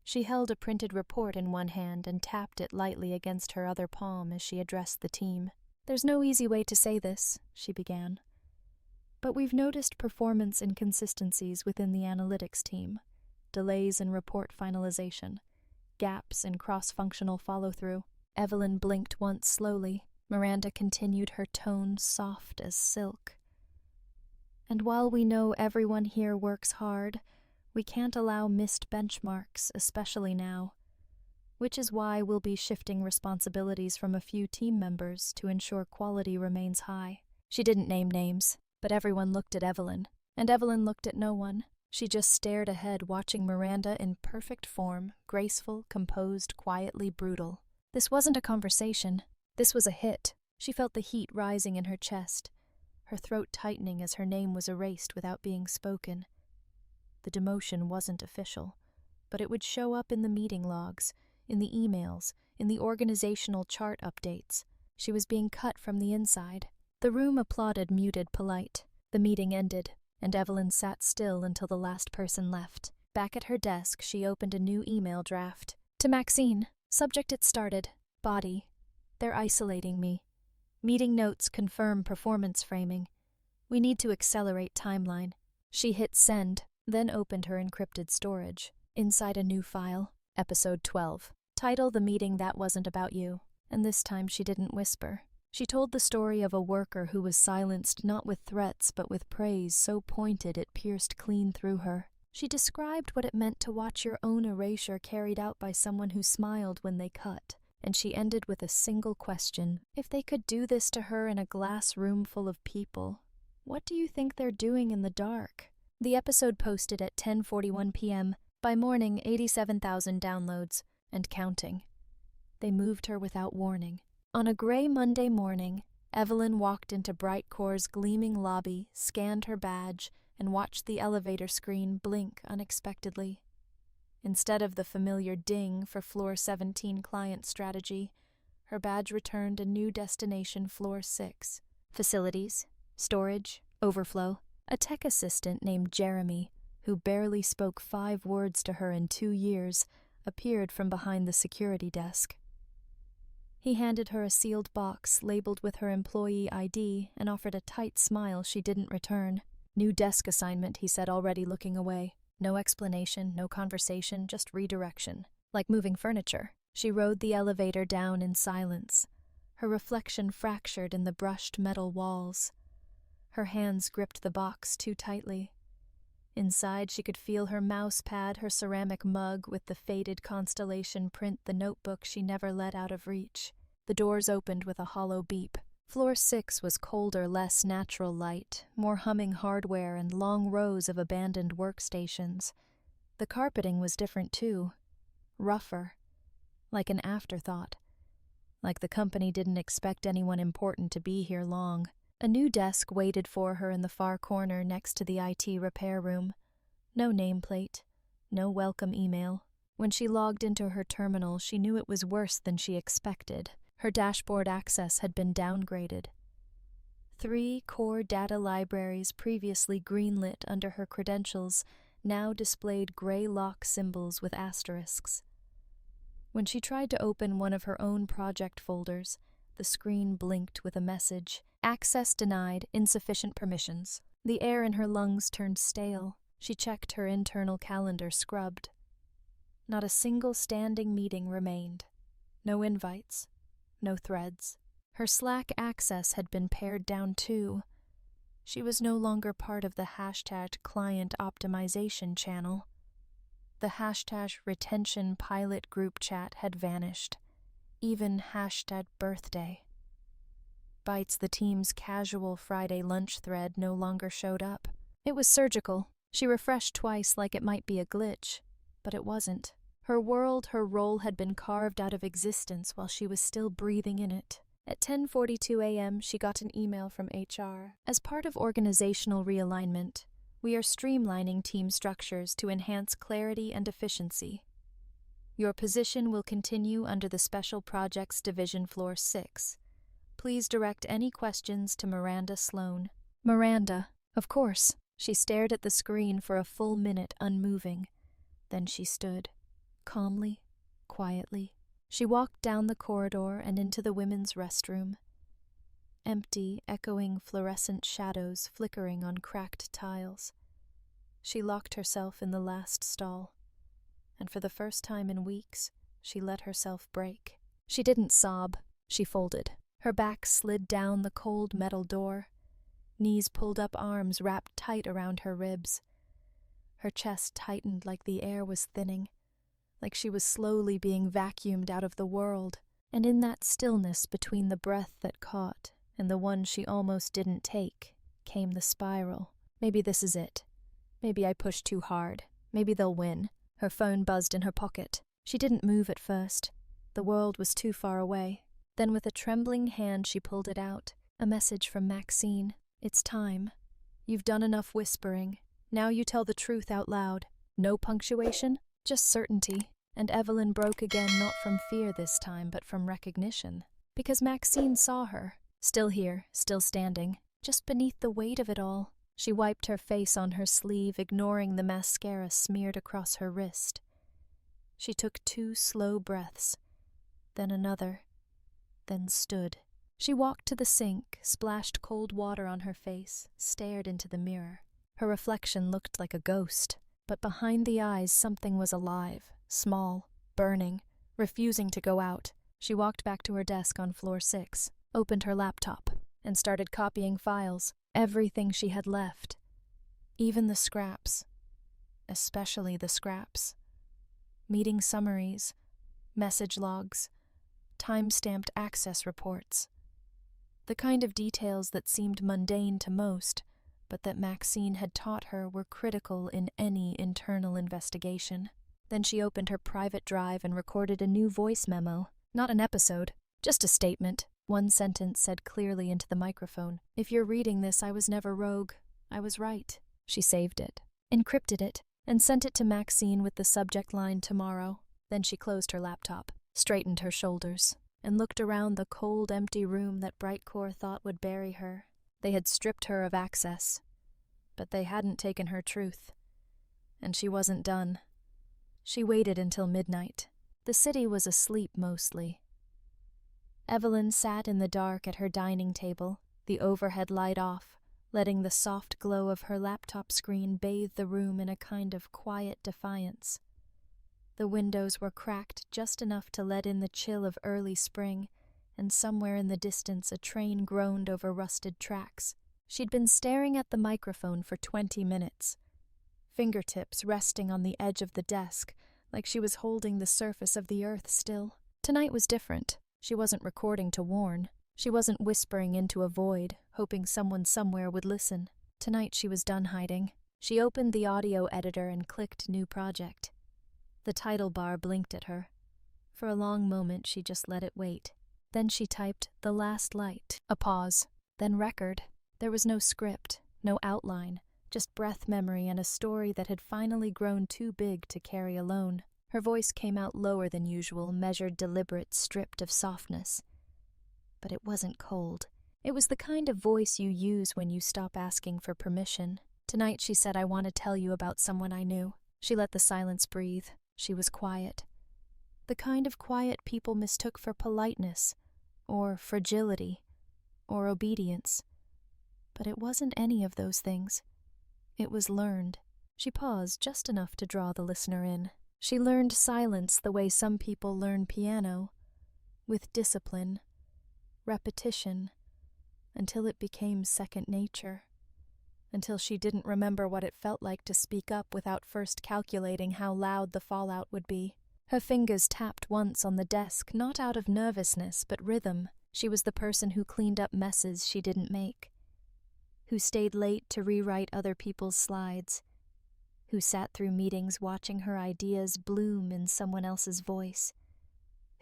S1: She held a printed report in one hand and tapped it lightly against her other palm as she addressed the team. "There's no easy way to say this," she began, "but we've noticed performance inconsistencies within the analytics team. Delays in report finalization, gaps in cross-functional follow-through." Evelyn blinked once slowly. Miranda continued, her tone soft as silk. "And while we know everyone here works hard, we can't allow missed benchmarks, especially now. Which is why we'll be shifting responsibilities from a few team members to ensure quality remains high." She didn't name names, but everyone looked at Evelyn, and Evelyn looked at no one. She just stared ahead, watching Miranda in perfect form, graceful, composed, quietly brutal. This wasn't a conversation. This was a hit. She felt the heat rising in her chest, her throat tightening as her name was erased without being spoken. The demotion wasn't official, but it would show up in the meeting logs, in the emails, in the organizational chart updates. She was being cut from the inside. The room applauded, muted, polite. The meeting ended, and Evelyn sat still until the last person left. Back at her desk, she opened a new email draft. To Maxine. Subject: it started. Body: they're isolating me. Meeting notes confirm performance framing. We need to accelerate timeline. She hit send, then opened her encrypted storage. Inside a new file, episode 12. Title: The Meeting That Wasn't About You. And this time she didn't whisper. She told the story of a worker who was silenced not with threats but with praise so pointed it pierced clean through her. She described what it meant to watch your own erasure carried out by someone who smiled when they cut. And she ended with a single question. If they could do this to her in a glass room full of people, what do you think they're doing in the dark? The episode posted at 10:41 p.m. By morning, 87,000 downloads, and counting. They moved her without warning. On a gray Monday morning, Evelyn walked into BrightCore's gleaming lobby, scanned her badge, and watched the elevator screen blink unexpectedly. Instead of the familiar ding for Floor 17 client strategy, her badge returned a new destination, Floor 6. Facilities, storage, overflow. A tech assistant named Jeremy, who barely spoke 5 words to her in 2 years, appeared from behind the security desk. He handed her a sealed box labeled with her employee ID and offered a tight smile she didn't return. New desk assignment, he said, already looking away. No explanation, no conversation, just redirection. Like moving furniture. She rode the elevator down in silence, her reflection fractured in the brushed metal walls. Her hands gripped the box too tightly. Inside, she could feel her mouse pad, her ceramic mug with the faded constellation print, the notebook she never let out of reach. The doors opened with a hollow beep. Floor 6 was colder, less natural light, more humming hardware and long rows of abandoned workstations. The carpeting was different too. Rougher. Like an afterthought. Like the company didn't expect anyone important to be here long. A new desk waited for her in the far corner next to the IT repair room. No nameplate. No welcome email. When she logged into her terminal, she knew it was worse than she expected. Her dashboard access had been downgraded. 3 core data libraries previously greenlit under her credentials now displayed gray lock symbols with asterisks. When she tried to open one of her own project folders, the screen blinked with a message. Access denied, insufficient permissions. The air in her lungs turned stale. She checked her internal calendar, scrubbed. Not a single standing meeting remained. No invites. No threads. Her Slack access had been pared down too. She was no longer part of the hashtag client optimization channel. The hashtag retention pilot group chat had vanished. Even hashtag birthday. Bytes, the team's casual Friday lunch thread, no longer showed up. It was surgical. She refreshed twice like it might be a glitch, but it wasn't. Her world, her role had been carved out of existence while she was still breathing in it. At 10:42 a.m., she got an email from HR. As part of organizational realignment, we are streamlining team structures to enhance clarity and efficiency. Your position will continue under the Special Projects Division, Floor 6. Please direct any questions to Miranda Sloan. Miranda, of course. She stared at the screen for a full minute, unmoving. Then she stood. Calmly, quietly. She walked down the corridor and into the women's restroom. Empty, echoing fluorescent shadows flickering on cracked tiles. She locked herself in the last stall, and for the first time in weeks, she let herself break. She didn't sob. She folded. Her back slid down the cold metal door. Knees pulled up, arms wrapped tight around her ribs. Her chest tightened like the air was thinning. Like she was slowly being vacuumed out of the world, and in that stillness between the breath that caught and the one she almost didn't take, came the spiral. Maybe this is it. Maybe I pushed too hard. Maybe they'll win. Her phone buzzed in her pocket. She didn't move at first. The world was too far away. Then with a trembling hand she pulled it out. A message from Maxine. It's time. You've done enough whispering. Now you tell the truth out loud. No punctuation, just certainty. And Evelyn broke again, not from fear this time, but from recognition. Because Maxine saw her, still here, still standing, just beneath the weight of it all. She wiped her face on her sleeve, ignoring the mascara smeared across her wrist. She took 2 slow breaths, then another, then stood. She walked to the sink, splashed cold water on her face, stared into the mirror. Her reflection looked like a ghost, but behind the eyes something was alive, small, burning, refusing to go out. She walked back to her desk on floor 6, opened her laptop, and started copying files, everything she had left. Even the scraps. Especially the scraps. Meeting summaries, message logs, time-stamped access reports. The kind of details that seemed mundane to most, but that Maxine had taught her were critical in any internal investigation. Then she opened her private drive and recorded a new voice memo. Not an episode, just a statement. One sentence said clearly into the microphone. If you're reading this, I was never rogue. I was right. She saved it, encrypted it, and sent it to Maxine with the subject line tomorrow. Then she closed her laptop, straightened her shoulders, and looked around the cold, empty room that BrightCore thought would bury her. They had stripped her of access, but they hadn't taken her truth. And she wasn't done. She waited until midnight. The city was asleep mostly. Evelyn sat in the dark at her dining table, the overhead light off, letting the soft glow of her laptop screen bathe the room in a kind of quiet defiance. The windows were cracked just enough to let in the chill of early spring, and somewhere in the distance a train groaned over rusted tracks. She'd been staring at the microphone for 20 minutes, fingertips resting on the edge of the desk, like she was holding the surface of the earth still. Tonight was different. She wasn't recording to warn. She wasn't whispering into a void, hoping someone somewhere would listen. Tonight she was done hiding. She opened the audio editor and clicked New Project. The title bar blinked at her. For a long moment she just let it wait. Then she typed The Last Light. A pause. Then record. There was no script, no outline, just breath memory and a story that had finally grown too big to carry alone. Her voice came out lower than usual, measured, deliberate, stripped of softness. But it wasn't cold. It was the kind of voice you use when you stop asking for permission. Tonight she said, I want to tell you about someone I knew. She let the silence breathe. She was quiet. The kind of quiet people mistook for politeness, or fragility, or obedience. But it wasn't any of those things. It was learned. She paused just enough to draw the listener in. She learned silence the way some people learn piano, with discipline, repetition, until it became second nature, until she didn't remember what it felt like to speak up without first calculating how loud the fallout would be. Her fingers tapped once on the desk, not out of nervousness, but rhythm. She was the person who cleaned up messes she didn't make, who stayed late to rewrite other people's slides, who sat through meetings watching her ideas bloom in someone else's voice,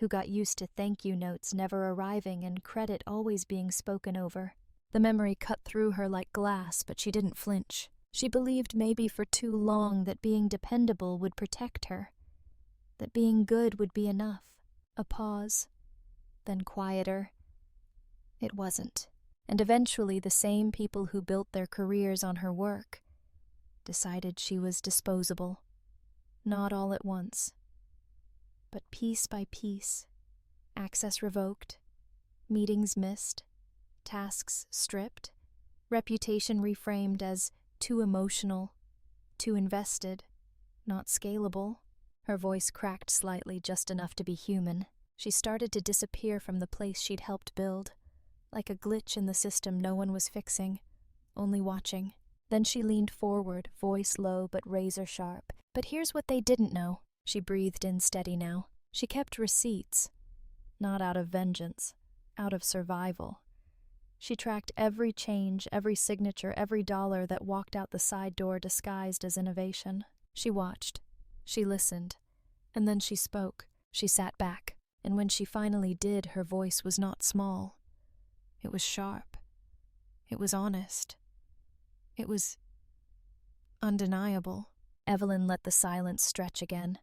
S1: who got used to thank you notes never arriving and credit always being spoken over. The memory cut through her like glass, but she didn't flinch. She believed maybe for too long that being dependable would protect her, that being good would be enough. A pause, then quieter. It wasn't. And eventually the same people who built their careers on her work decided she was disposable. Not all at once, but piece by piece. Access revoked, meetings missed, tasks stripped, reputation reframed as too emotional, too invested, not scalable. Her voice cracked slightly, just enough to be human. She started to disappear from the place she'd helped build, like a glitch in the system no one was fixing, only watching. Then she leaned forward, voice low but razor sharp. But here's what they didn't know. She breathed in steady now. She kept receipts, not out of vengeance, out of survival. She tracked every change, every signature, every dollar that walked out the side door disguised as innovation. She watched. She listened. And then she spoke. She sat back. And when she finally did, her voice was not small. It was sharp. It was honest. It was, undeniable. Evelyn let the silence stretch again,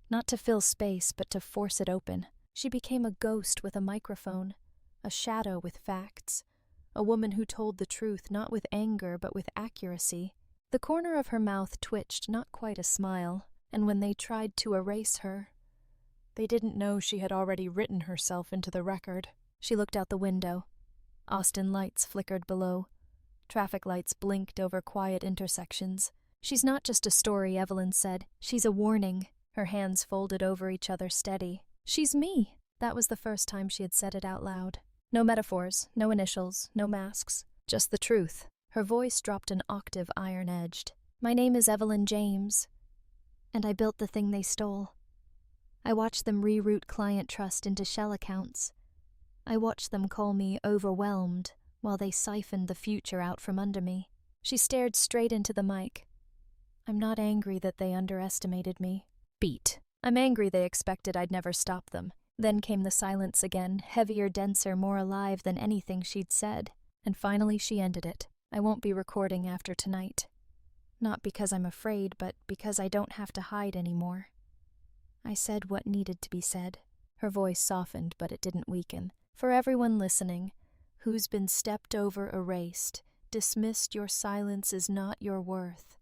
S1: not to fill space but to force it open. She became a ghost with a microphone, a shadow with facts, a woman who told the truth not with anger but with accuracy. The corner of her mouth twitched, not quite a smile, and when they tried to erase her, they didn't know she had already written herself into the record. She looked out the window. Austin lights flickered below. Traffic lights blinked over quiet intersections. "She's not just a story," Evelyn said. "She's a warning." Her hands folded over each other, steady. "She's me." That was the first time she had said it out loud. No metaphors, no initials, no masks. Just the truth. Her voice dropped an octave iron-edged. "My name is Evelyn James, and I built the thing they stole. I watched them reroute client trust into shell accounts. I watched them call me overwhelmed while they siphoned the future out from under me." She stared straight into the mic. "I'm not angry that they underestimated me. Beat. I'm angry they expected I'd never stop them." Then came the silence again, heavier, denser, more alive than anything she'd said. And finally she ended it. "I won't be recording after tonight. Not because I'm afraid, but because I don't have to hide anymore." I said what needed to be said. Her voice softened, but it didn't weaken. "For everyone listening, who's been stepped over, erased, dismissed, your silence is not your worth.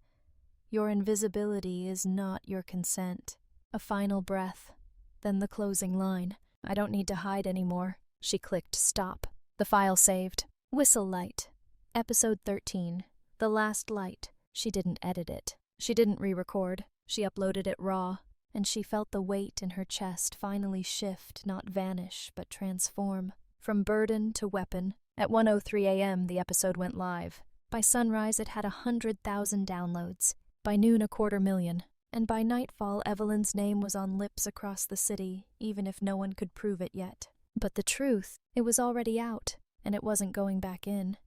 S1: Your invisibility is not your consent." A final breath, then the closing line. "I don't need to hide anymore." She clicked stop. The file saved. Whistlelight. Episode 13. The Last Light. She didn't edit it. She didn't re-record. She uploaded it raw, and she felt the weight in her chest finally shift, not vanish, but transform. From burden to weapon. At 1:03 a.m. the episode went live. By sunrise it had 100,000 downloads. By noon 250,000. And by nightfall Evelyn's name was on lips across the city, even if no one could prove it yet. But the truth, it was already out, and it wasn't going back in.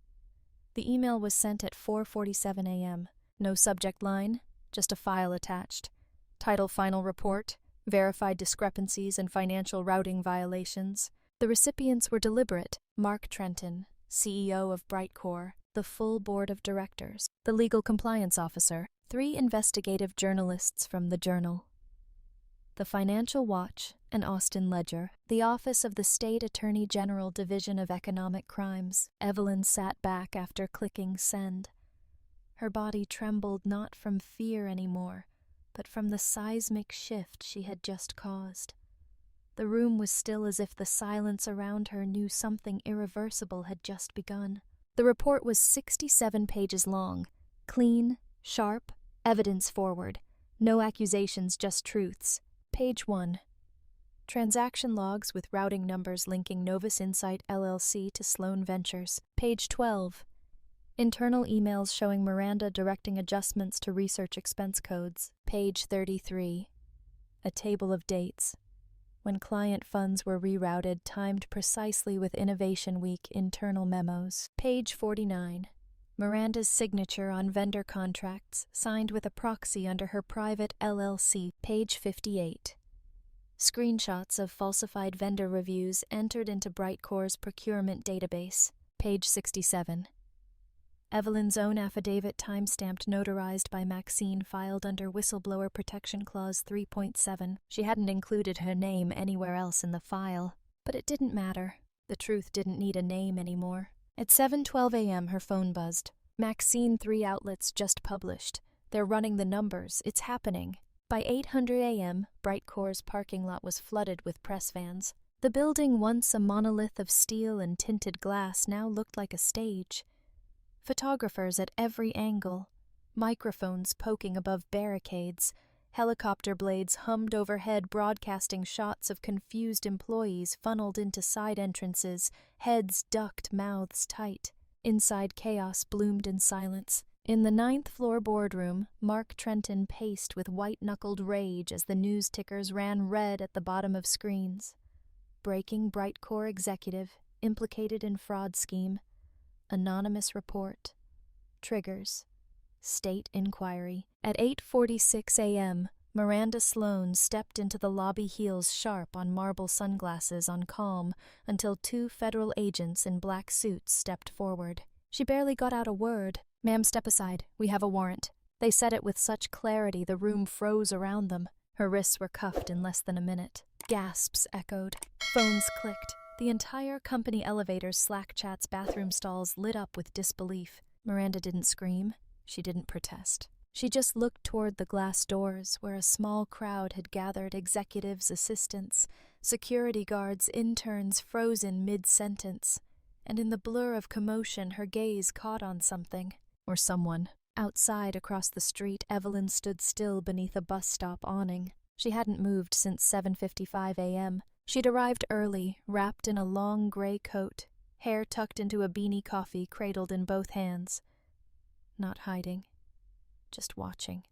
S1: The email was sent at 4:47 a.m. No subject line, just a file attached. Title: Final Report, Verified Discrepancies and Financial Routing Violations. The recipients were deliberate. Mark Trenton, CEO of BrightCore, the full board of directors, the legal compliance officer, 3 investigative journalists from the Journal, the Financial Watch and Austin Ledger, the Office of the State Attorney General Division of Economic Crimes. Evelyn sat back after clicking send. Her body trembled not from fear anymore, but from the seismic shift she had just caused. The room was still as if the silence around her knew something irreversible had just begun. The report was 67 pages long, clean, sharp, evidence-forward. No accusations, just truths. Page 1. Transaction logs with routing numbers linking Novus Insight LLC to Sloan Ventures. Page 12. Internal emails showing Miranda directing adjustments to research expense codes. Page 33. A table of dates, when client funds were rerouted, timed precisely with Innovation Week internal memos. Page 49. Miranda's signature on vendor contracts, signed with a proxy under her private LLC. Page 58. Screenshots of falsified vendor reviews entered into BrightCore's procurement database. Page 67. Evelyn's own affidavit, timestamped, notarized by Maxine, filed under Whistleblower Protection Clause 3.7. She hadn't included her name anywhere else in the file, but it didn't matter. The truth didn't need a name anymore. At 7:12 a.m. her phone buzzed. Maxine, 3 outlets just published. They're running the numbers. It's happening. By 8:00 a.m., BrightCore's parking lot was flooded with press vans. The building, once a monolith of steel and tinted glass, now looked like a stage. Photographers at every angle, microphones poking above barricades, helicopter blades hummed overhead broadcasting shots of confused employees funneled into side entrances, heads ducked, mouths tight. Inside, chaos bloomed in silence. In the 9th floor boardroom, Mark Trenton paced with white-knuckled rage as the news tickers ran red at the bottom of screens. Breaking: BrightCore executive implicated in fraud scheme. Anonymous report. Triggers. State inquiry. At 8:46 a.m., Miranda Sloan stepped into the lobby, heels sharp on marble sunglasses on calm, until 2 federal agents in black suits stepped forward. She barely got out a word. "Ma'am, step aside. We have a warrant." They said it with such clarity the room froze around them. Her wrists were cuffed in less than a minute. Gasps echoed. Phones clicked. The entire company elevator's Slack chat's bathroom stalls lit up with disbelief. Miranda didn't scream. She didn't protest. She just looked toward the glass doors where a small crowd had gathered, executives, assistants, security guards, interns frozen mid-sentence. And in the blur of commotion, her gaze caught on something, or someone. Outside, across the street, Evelyn stood still beneath a bus stop awning. She hadn't moved since 7:55 a.m. She'd arrived early, wrapped in a long gray coat, hair tucked into a beanie coffee cradled in both hands. Not hiding, just watching,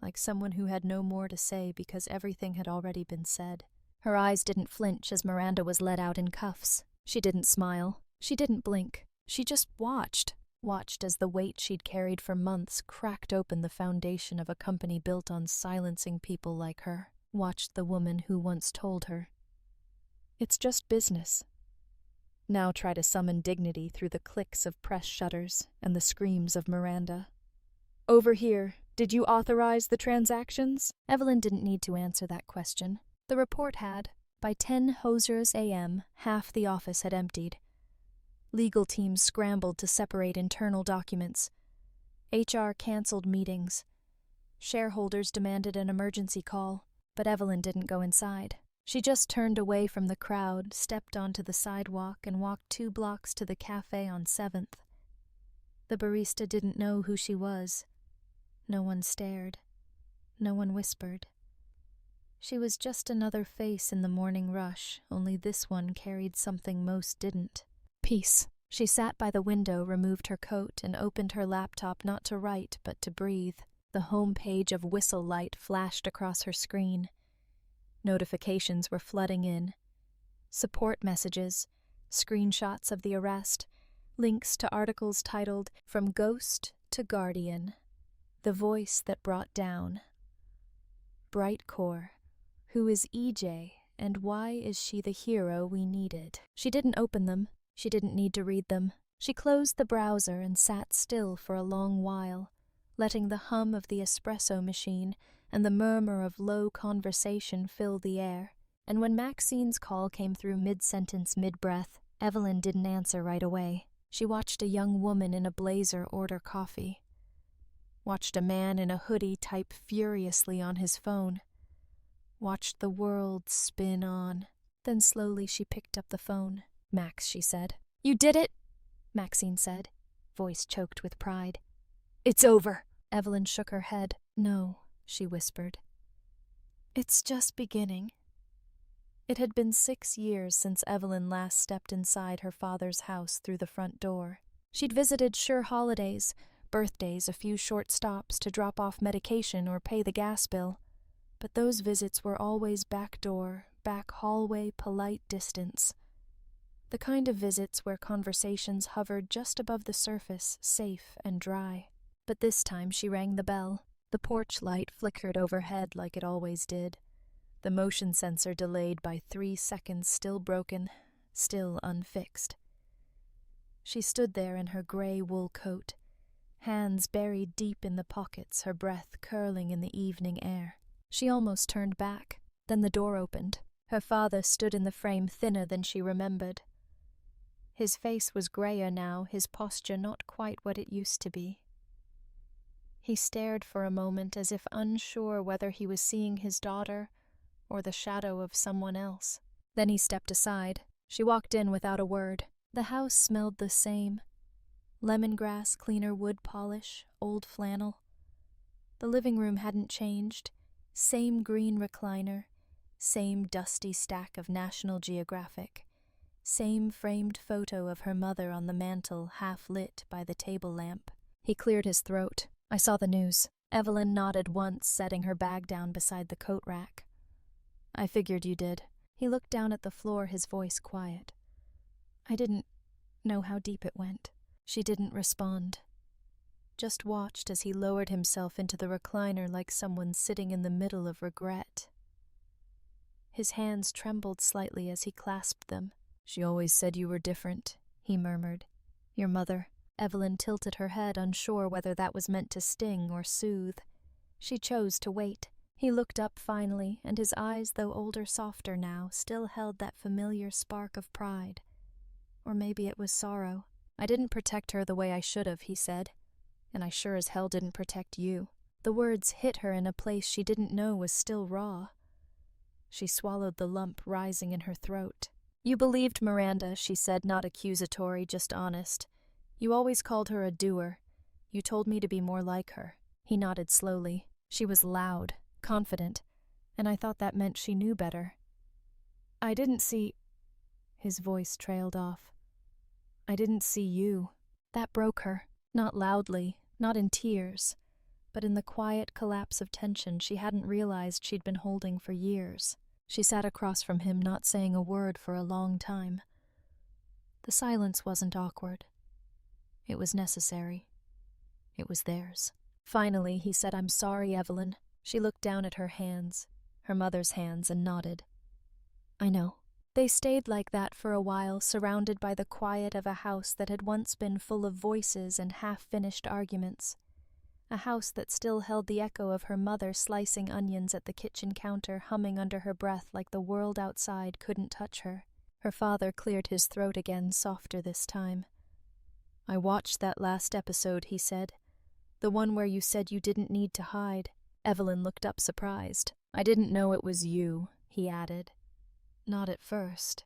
S1: like someone who had no more to say because everything had already been said. Her eyes didn't flinch as Miranda was led out in cuffs. She didn't smile. She didn't blink. She just watched as the weight she'd carried for months cracked open the foundation of a company built on silencing people like her. Watched the woman who once told her, "It's just business." Now try to summon dignity through the clicks of press shutters and the screams of Miranda. "Over here, did you authorize the transactions?" Evelyn didn't need to answer that question. The report had. By 10 Hosers a.m., half the office had emptied. Legal teams scrambled to separate internal documents. HR canceled meetings. Shareholders demanded an emergency call, but Evelyn didn't go inside. She just turned away from the crowd, stepped onto the sidewalk, and walked 2 blocks to the cafe on 7th. The barista didn't know who she was. No one stared. No one whispered. She was just another face in the morning rush, only this one carried something most didn't. Peace. She sat by the window, removed her coat, and opened her laptop not to write but to breathe. The home page of Whistlelight flashed across her screen. Notifications were flooding in. Support messages, screenshots of the arrest, links to articles titled "From Ghost to Guardian." The voice that brought down. BrightCore. Who is EJ, and why is she the hero we needed? She didn't open them. She didn't need to read them. She closed the browser and sat still for a long while, letting the hum of the espresso machine and the murmur of low conversation fill the air. And when Maxine's call came through mid-sentence, mid-breath, Evelyn didn't answer right away. She watched a young woman in a blazer order coffee. Watched a man in a hoodie type furiously on his phone. Watched the world spin on. Then slowly she picked up the phone. "Max," she said. "You did it," Maxine said, voice choked with pride. "It's over." Evelyn shook her head. "No," she whispered. "It's just beginning." It had been 6 years since Evelyn last stepped inside her father's house through the front door. She'd visited sure holidays, birthdays, a few short stops to drop off medication or pay the gas bill. But those visits were always back door, back hallway, polite distance. The kind of visits where conversations hovered just above the surface, safe and dry. But this time she rang the bell. The porch light flickered overhead like it always did. The motion sensor delayed by 3 seconds, still broken, still unfixed. She stood there in her gray wool coat, hands buried deep in the pockets, her breath curling in the evening air. She almost turned back. Then the door opened. Her father stood in the frame, thinner than she remembered. His face was grayer now, his posture not quite what it used to be. He stared for a moment as if unsure whether he was seeing his daughter or the shadow of someone else. Then he stepped aside. She walked in without a word. The house smelled the same. Lemongrass, cleaner wood polish, old flannel. The living room hadn't changed. Same green recliner, same dusty stack of National Geographic. Same framed photo of her mother on the mantel, half lit by the table lamp. He cleared his throat. "I saw the news." Evelyn nodded once, setting her bag down beside the coat rack. "I figured you did." He looked down at the floor, his voice quiet. "I didn't know how deep it went." She didn't respond. Just watched as he lowered himself into the recliner like someone sitting in the middle of regret. His hands trembled slightly as he clasped them. "She always said you were different," he murmured. "Your mother." Evelyn tilted her head, unsure whether that was meant to sting or soothe. She chose to wait. He looked up finally, and his eyes, though older, softer now, still held that familiar spark of pride. Or maybe it was sorrow. "I didn't protect her the way I should have," he said. "And I sure as hell didn't protect you." The words hit her in a place she didn't know was still raw. She swallowed the lump rising in her throat. "You believed Miranda," she said, not accusatory, just honest. "You always called her a doer. You told me to be more like her." He nodded slowly. She was loud, confident, and I thought that meant she knew better. "I didn't see—" His voice trailed off. "I didn't see you." That broke her, not loudly, not in tears, but in the quiet collapse of tension she hadn't realized she'd been holding for years. She sat across from him, not saying a word for a long time. The silence wasn't awkward. It was necessary. It was theirs. Finally, he said, "I'm sorry, Evelyn." She looked down at her hands, her mother's hands, and nodded. "I know." They stayed like that for a while, surrounded by the quiet of a house that had once been full of voices and half-finished arguments. A house that still held the echo of her mother slicing onions at the kitchen counter, humming under her breath like the world outside couldn't touch her. Her father cleared his throat again, softer this time. "I watched that last episode," he said. "The one where you said you didn't need to hide." Evelyn looked up surprised. "I didn't know it was you," he added. "Not at first.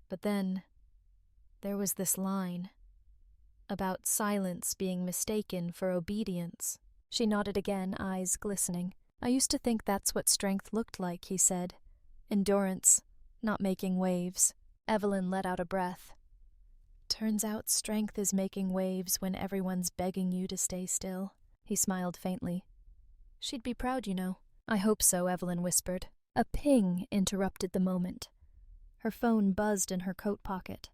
S1: But then, there was this line about silence being mistaken for obedience." She nodded again, eyes glistening. "I used to think that's what strength looked like," he said. "Endurance, not making waves." Evelyn let out a breath. "Turns out strength is making waves when everyone's begging you to stay still." He smiled faintly. "She'd be proud, you know." "I hope so," Evelyn whispered. A ping interrupted the moment. Her phone buzzed in her coat pocket.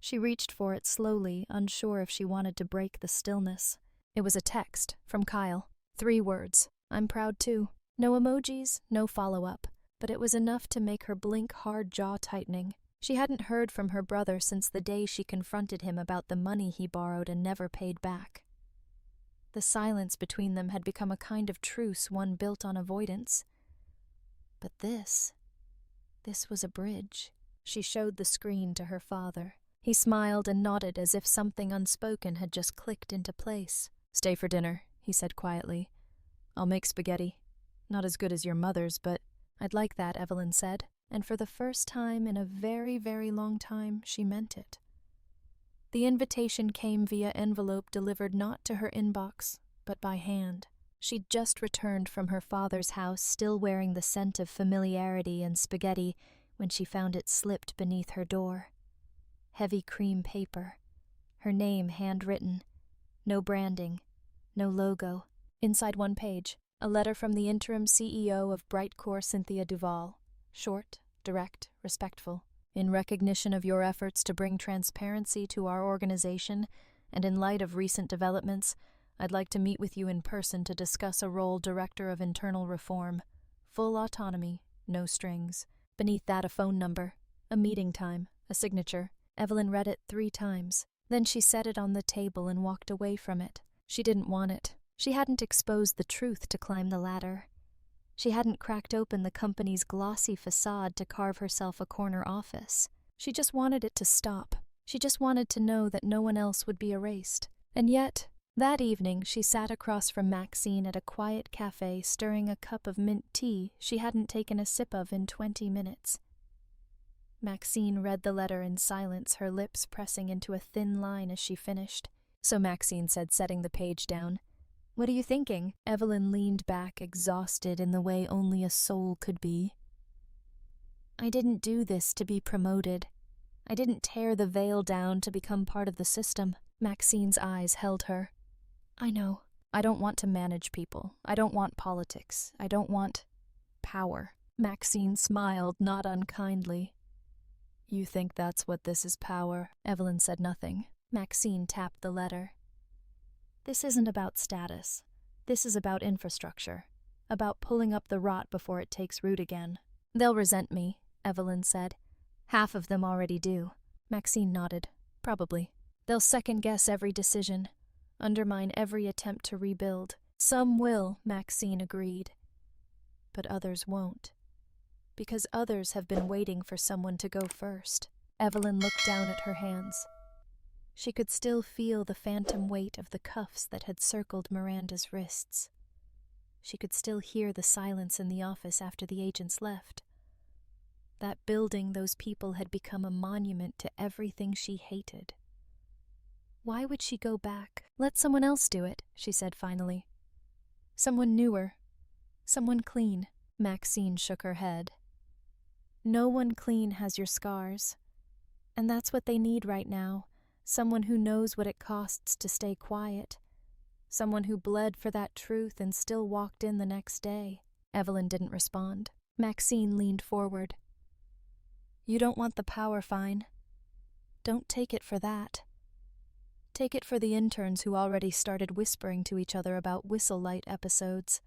S1: She reached for it slowly, unsure if she wanted to break the stillness. It was a text from Kyle. 3 words. "I'm proud too." No emojis, no follow-up, but it was enough to make her blink, hard jaw tightening. She hadn't heard from her brother since the day she confronted him about the money he borrowed and never paid back. The silence between them had become a kind of truce, one built on avoidance. But this was a bridge. She showed the screen to her father. He smiled and nodded as if something unspoken had just clicked into place. "Stay for dinner," he said quietly. "I'll make spaghetti. Not as good as your mother's, but—" "I'd like that," Evelyn said, and for the first time in a very, very long time, she meant it. The invitation came via envelope delivered not to her inbox, but by hand. She'd just returned from her father's house, still wearing the scent of familiarity and spaghetti, when she found it slipped beneath her door. Heavy cream paper. Her name handwritten. No branding. No logo. Inside one page, a letter from the interim CEO of BrightCore, Cynthia Duvall. Short, direct, respectful. "In recognition of your efforts to bring transparency to our organization, and in light of recent developments, I'd like to meet with you in person to discuss a role Director of Internal Reform. Full autonomy, no strings." Beneath that, a phone number, a meeting time, a signature. Evelyn read it 3 times. Then she set it on the table and walked away from it. She didn't want it. She hadn't exposed the truth to climb the ladder. She hadn't cracked open the company's glossy facade to carve herself a corner office. She just wanted it to stop. She just wanted to know that no one else would be erased. And yet, that evening she sat across from Maxine at a quiet cafe stirring a cup of mint tea she hadn't taken a sip of in 20 minutes. Maxine read the letter in silence, her lips pressing into a thin line as she finished. "So," Maxine said, setting the page down, "what are you thinking?" Evelyn leaned back, exhausted in the way only a soul could be. "I didn't do this to be promoted. I didn't tear the veil down to become part of the system." Maxine's eyes held her. "I know. I don't want to manage people. I don't want politics. I don't want power." Maxine smiled, not unkindly. "You think that's what this is, power?" Evelyn said nothing. Maxine tapped the letter. "This isn't about status. This is about infrastructure. About pulling up the rot before it takes root again." "They'll resent me," Evelyn said. "Half of them already do." Maxine nodded. "Probably. They'll second-guess every decision, undermine every attempt to rebuild. Some will, Maxine agreed. But others won't. Because others have been waiting for someone to go first. Evelyn looked down at her hands. She could still feel the phantom weight of the cuffs that had circled Miranda's wrists. She could still hear the silence in the office after the agents left. That building, those people had become a monument to everything she hated. Why would she go back? Let someone else do it, she said finally. Someone newer. Someone clean. Maxine shook her head. No one clean has your scars. And that's what they need right now. Someone who knows what it costs to stay quiet. Someone who bled for that truth and still walked in the next day. Evelyn didn't respond. Maxine leaned forward. You don't want the power, fine. Don't take it for that. Take it for the interns who already started whispering to each other about Whistlelight episodes.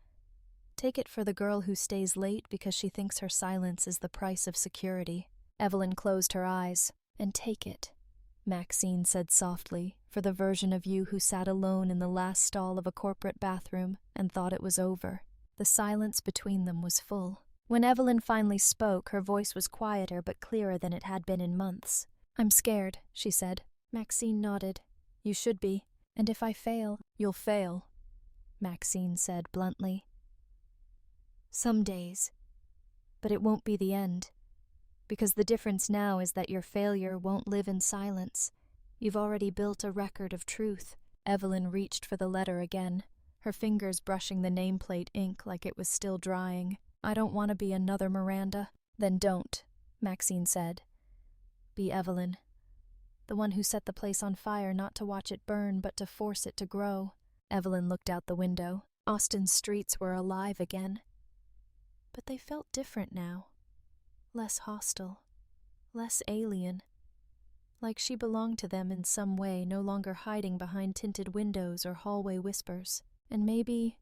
S1: Take it for the girl who stays late because she thinks her silence is the price of security. Evelyn closed her eyes. And take it, Maxine said softly, for the version of you who sat alone in the last stall of a corporate bathroom and thought it was over. The silence between them was full. When Evelyn finally spoke, her voice was quieter but clearer than it had been in months. I'm scared, she said. Maxine nodded. You should be. And if I fail, you'll fail, Maxine said bluntly. Some days. But it won't be the end. Because the difference now is that your failure won't live in silence. You've already built a record of truth. Evelyn reached for the letter again, her fingers brushing the nameplate ink like it was still drying. I don't want to be another Miranda. Then don't, Maxine said. Be Evelyn. The one who set the place on fire not to watch it burn, but to force it to grow. Evelyn looked out the window. Austin's streets were alive again. But they felt different now. Less hostile. Less alien. Like she belonged to them in some way, no longer hiding behind tinted windows or hallway whispers. And maybe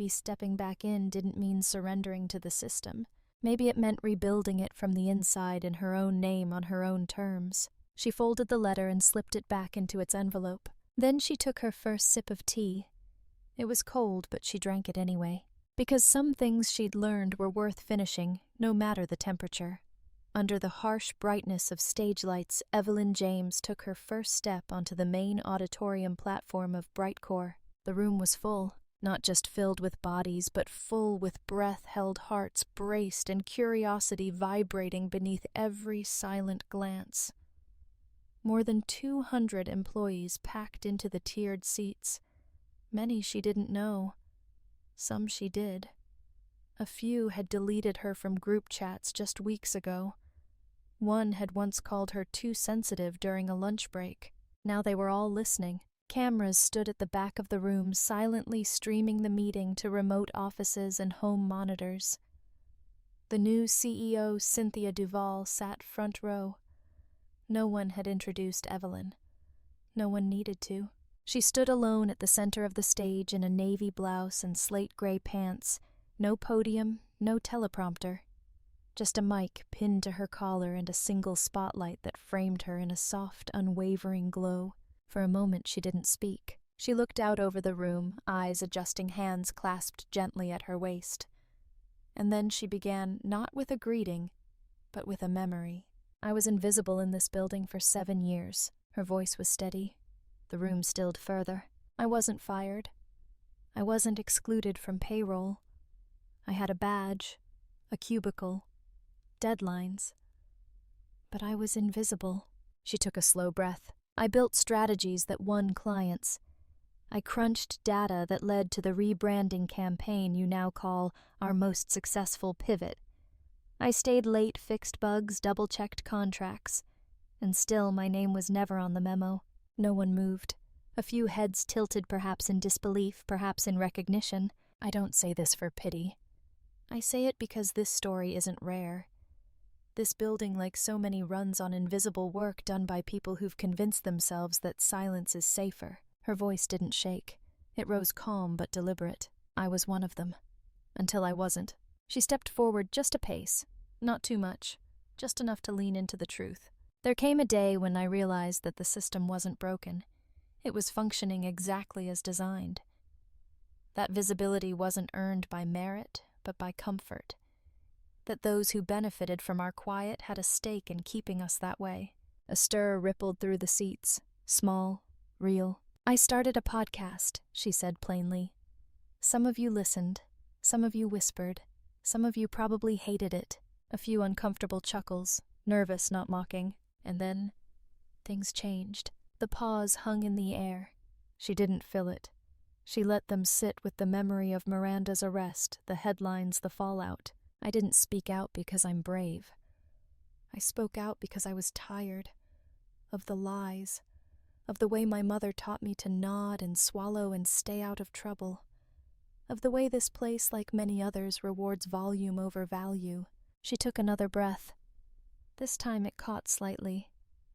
S1: stepping back in didn't mean surrendering to the system. Maybe it meant rebuilding it from the inside in her own name on her own terms. She folded the letter and slipped it back into its envelope. Then she took her first sip of tea. It was cold, but she drank it anyway. Because some things she'd learned were worth finishing, no matter the temperature. Under the harsh brightness of stage lights, Evelyn James took her first step onto the main auditorium platform of BrightCore. The room was full, not just filled with bodies, but full with breath-held hearts braced and curiosity vibrating beneath every silent glance. More than 200 employees packed into the tiered seats. Many she didn't know. Some she did. A few had deleted her from group chats just weeks ago. One had once called her too sensitive during a lunch break. Now they were all listening. Cameras stood at the back of the room, silently streaming the meeting to remote offices and home monitors. The new CEO, Cynthia Duvall, sat front row. No one had introduced Evelyn. No one needed to. She stood alone at the center of the stage in a navy blouse and slate-gray pants. No podium, no teleprompter. Just a mic pinned to her collar and a single spotlight that framed her in a soft, unwavering glow. For a moment she didn't speak. She looked out over the room, eyes adjusting hands clasped gently at her waist. And then she began not with a greeting, but with a memory. I was invisible in this building for 7 years. Her voice was steady. The room stilled further. I wasn't fired. I wasn't excluded from payroll. I had a badge, a cubicle, deadlines. But I was invisible. She took a slow breath. I built strategies that won clients. I crunched data that led to the rebranding campaign you now call our most successful pivot. I stayed late, fixed bugs, double-checked contracts. And still my name was never on the memo. No one moved. A few heads tilted, perhaps in disbelief, perhaps in recognition. I don't say this for pity. I say it because this story isn't rare. This building, like so many, runs on invisible work done by people who've convinced themselves that silence is safer. Her voice didn't shake. It rose calm but deliberate. I was one of them. Until I wasn't. She stepped forward just a pace. Not too much. Just enough to lean into the truth. There came a day when I realized that the system wasn't broken. It was functioning exactly as designed. That visibility wasn't earned by merit, but by comfort. That those who benefited from our quiet had a stake in keeping us that way. A stir rippled through the seats, small, real. "I started a podcast," she said plainly. "Some of you listened, some of you whispered, some of you probably hated it." A few uncomfortable chuckles, nervous, not mocking. And then, things changed. The pause hung in the air. She didn't fill it. She let them sit with the memory of Miranda's arrest, the headlines, the fallout. I didn't speak out because I'm brave. I spoke out because I was tired. Of the lies. Of the way my mother taught me to nod and swallow and stay out of trouble. Of the way this place, like many others, rewards volume over value. She took another breath. This time it caught slightly,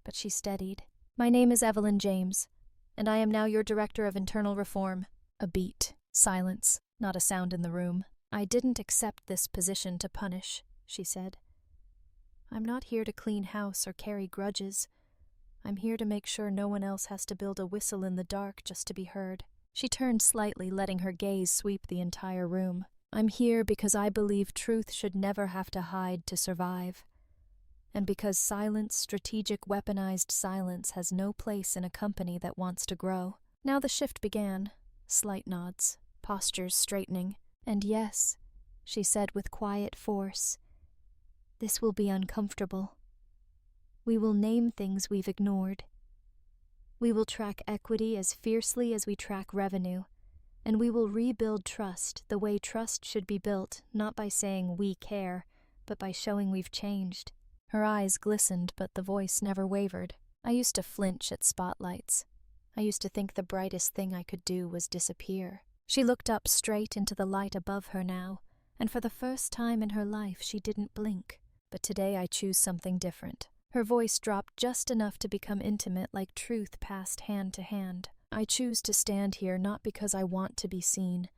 S1: but she steadied. "My name is Evelyn James, and I am now your Director of Internal Reform." A beat. Silence. Not a sound in the room. "I didn't accept this position to punish," she said. "I'm not here to clean house or carry grudges. I'm here to make sure no one else has to build a whistle in the dark just to be heard." She turned slightly, letting her gaze sweep the entire room. "I'm here because I believe truth should never have to hide to survive. And because silence, strategic weaponized silence, has no place in a company that wants to grow." Now the shift began. Slight nods, postures straightening. "And yes," she said with quiet force, "this will be uncomfortable. We will name things we've ignored. We will track equity as fiercely as we track revenue. And we will rebuild trust the way trust should be built, not by saying we care, but by showing we've changed." Her eyes glistened, but the voice never wavered. I used to flinch at spotlights. I used to think the brightest thing I could do was disappear. She looked up straight into the light above her now, and for the first time in her life she didn't blink. "But today I choose something different." Her voice dropped just enough to become intimate, like truth passed hand to hand. "I choose to stand here not because I want to be seen,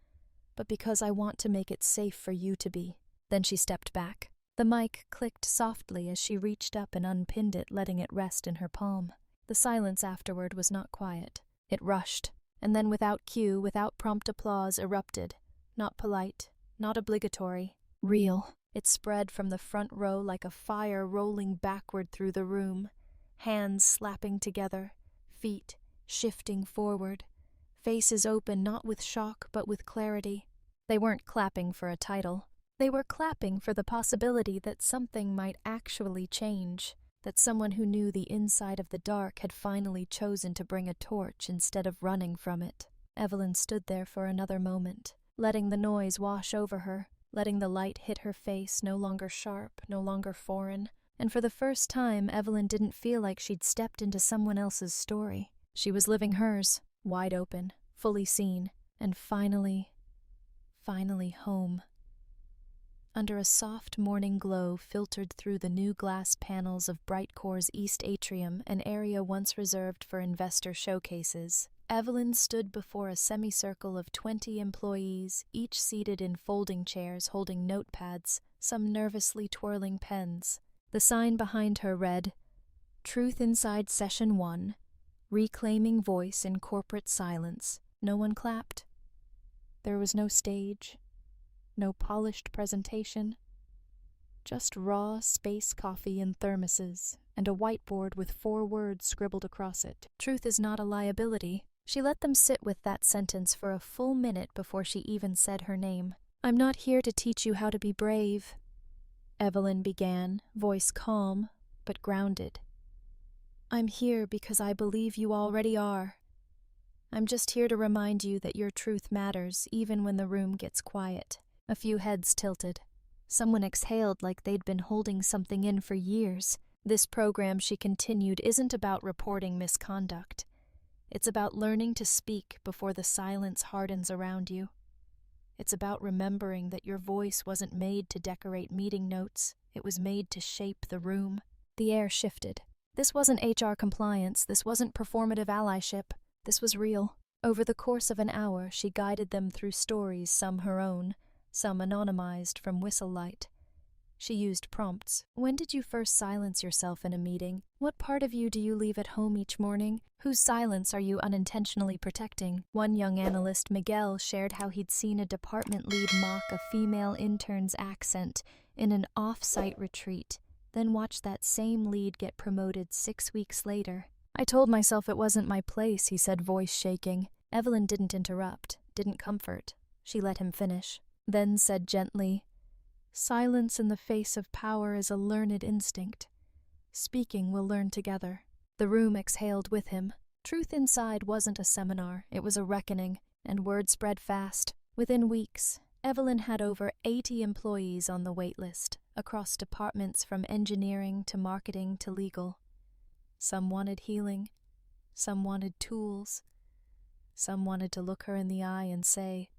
S1: but because I want to make it safe for you to be." Then she stepped back. The mic clicked softly as she reached up and unpinned it, letting it rest in her palm. The silence afterward was not quiet. It rushed, and then without cue, without prompt applause, erupted. Not polite, not obligatory. Real. It spread from the front row like a fire rolling backward through the room, hands slapping together, feet shifting forward, faces open not with shock but with clarity. They weren't clapping for a title. They were clapping for the possibility that something might actually change, that someone who knew the inside of the dark had finally chosen to bring a torch instead of running from it. Evelyn stood there for another moment, letting the noise wash over her, letting the light hit her face, no longer sharp, no longer foreign. And for the first time, Evelyn didn't feel like she'd stepped into someone else's story. She was living hers, wide open, fully seen, and finally home. Under a soft morning glow filtered through the new glass panels of BrightCore's East Atrium, an area once reserved for investor showcases, Evelyn stood before a semicircle of 20 employees, each seated in folding chairs holding notepads, some nervously twirling pens. The sign behind her read, "Truth Inside Session 1, Reclaiming Voice in Corporate Silence." No one clapped. There was no stage. No polished presentation, just raw space coffee in thermoses and a whiteboard with 4 words scribbled across it. "Truth is not a liability." She let them sit with that sentence for a full minute before she even said her name. "I'm not here to teach you how to be brave," Evelyn began, voice calm but grounded. "I'm here because I believe you already are. I'm just here to remind you that your truth matters even when the room gets quiet." A few heads tilted. Someone exhaled like they'd been holding something in for years. "This program," she continued, "isn't about reporting misconduct. It's about learning to speak before the silence hardens around you. It's about remembering that your voice wasn't made to decorate meeting notes. It was made to shape the room." The air shifted. This wasn't HR compliance. This wasn't performative allyship. This was real. Over the course of an hour, she guided them through stories, some her own, some anonymized from Whistlelight. She used prompts. When did you first silence yourself in a meeting? What part of you do you leave at home each morning? Whose silence are you unintentionally protecting? One young analyst, Miguel, shared how he'd seen a department lead mock a female intern's accent in an off-site retreat, then watched that same lead get promoted 6 weeks later. I told myself it wasn't my place, he said, voice shaking. Evelyn didn't interrupt, didn't comfort. She let him finish, then said gently, "Silence in the face of power is a learned instinct. Speaking we'll learn together." The room exhaled with him. Truth inside wasn't a seminar, it was a reckoning, and word spread fast. Within weeks, Evelyn had over 80 employees on the wait list, across departments from engineering to marketing to legal. Some wanted healing, some wanted tools, some wanted to look her in the eye and say,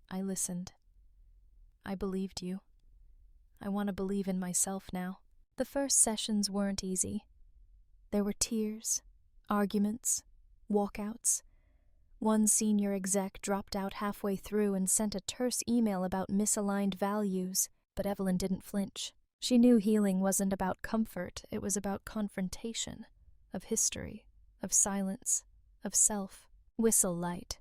S1: "I listened. I believed you. I want to believe in myself now." The first sessions weren't easy. There were tears, arguments, walkouts. One senior exec dropped out halfway through and sent a terse email about misaligned values, but Evelyn didn't flinch. She knew healing wasn't about comfort, it was about confrontation, of history, of silence, of self. Whistlelight,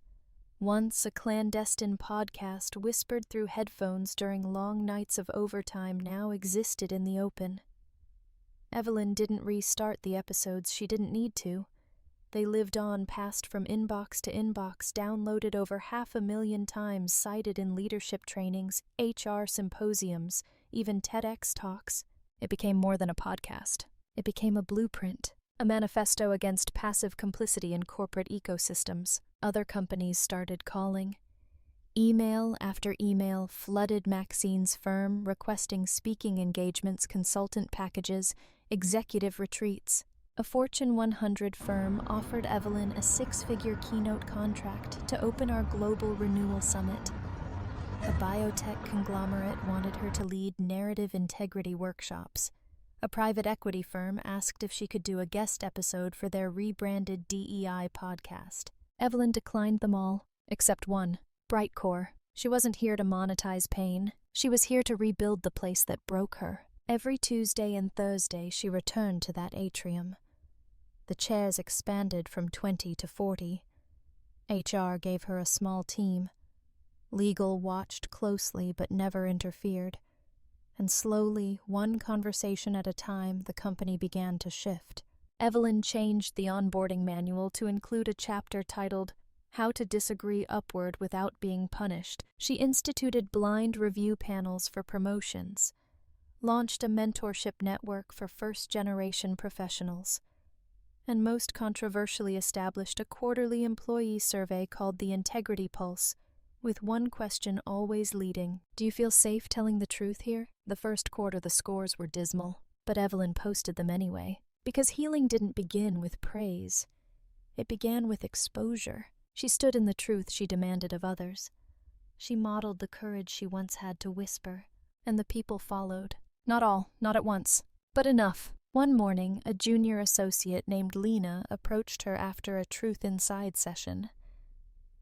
S1: once a clandestine podcast whispered through headphones during long nights of overtime, now existed in the open. Evelyn didn't restart the episodes, she didn't need to. They lived on, passed from inbox to inbox, downloaded over 500,000 times, cited in leadership trainings, HR symposiums, even TEDx talks. It became more than a podcast. It became a blueprint, a manifesto against passive complicity in corporate ecosystems. Other companies started calling. Email after email flooded Maxine's firm, requesting speaking engagements, consultant packages, executive retreats. A Fortune 100 firm offered Evelyn a 6-figure keynote contract to open our Global Renewal Summit. A biotech conglomerate wanted her to lead narrative integrity workshops. A private equity firm asked if she could do a guest episode for their rebranded DEI podcast. Evelyn declined them all, except one, BrightCore. She wasn't here to monetize pain. She was here to rebuild the place that broke her. Every Tuesday and Thursday she returned to that atrium. The chairs expanded from 20 to 40. HR gave her a small team. Legal watched closely but never interfered. And slowly, one conversation at a time, the company began to shift. Evelyn changed the onboarding manual to include a chapter titled, "How to Disagree Upward Without Being Punished." She instituted blind review panels for promotions, launched a mentorship network for first-generation professionals, and most controversially established a quarterly employee survey called the Integrity Pulse, with one question always leading, "Do you feel safe telling the truth here?" The first quarter the scores were dismal, but Evelyn posted them anyway, because healing didn't begin with praise. It began with exposure. She stood in the truth she demanded of others. She modeled the courage she once had to whisper, and the people followed. Not all, not at once, but enough. One morning, a junior associate named Lena approached her after a Truth Inside session.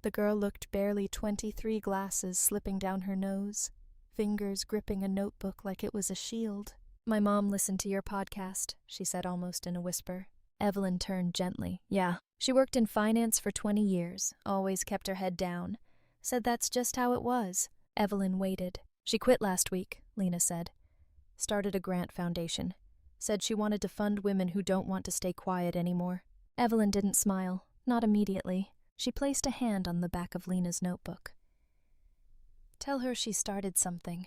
S1: The girl looked barely 23, glasses slipping down her nose, fingers gripping a notebook like it was a shield. "My mom listened to your podcast," she said almost in a whisper. Evelyn turned gently. "Yeah. She worked in finance for 20 years, always kept her head down. Said that's just how it was." Evelyn waited. "She quit last week," Lena said. "Started a grant foundation. Said she wanted to fund women who don't want to stay quiet anymore." Evelyn didn't smile, not immediately. She placed a hand on the back of Lena's notebook. "Tell her she started something.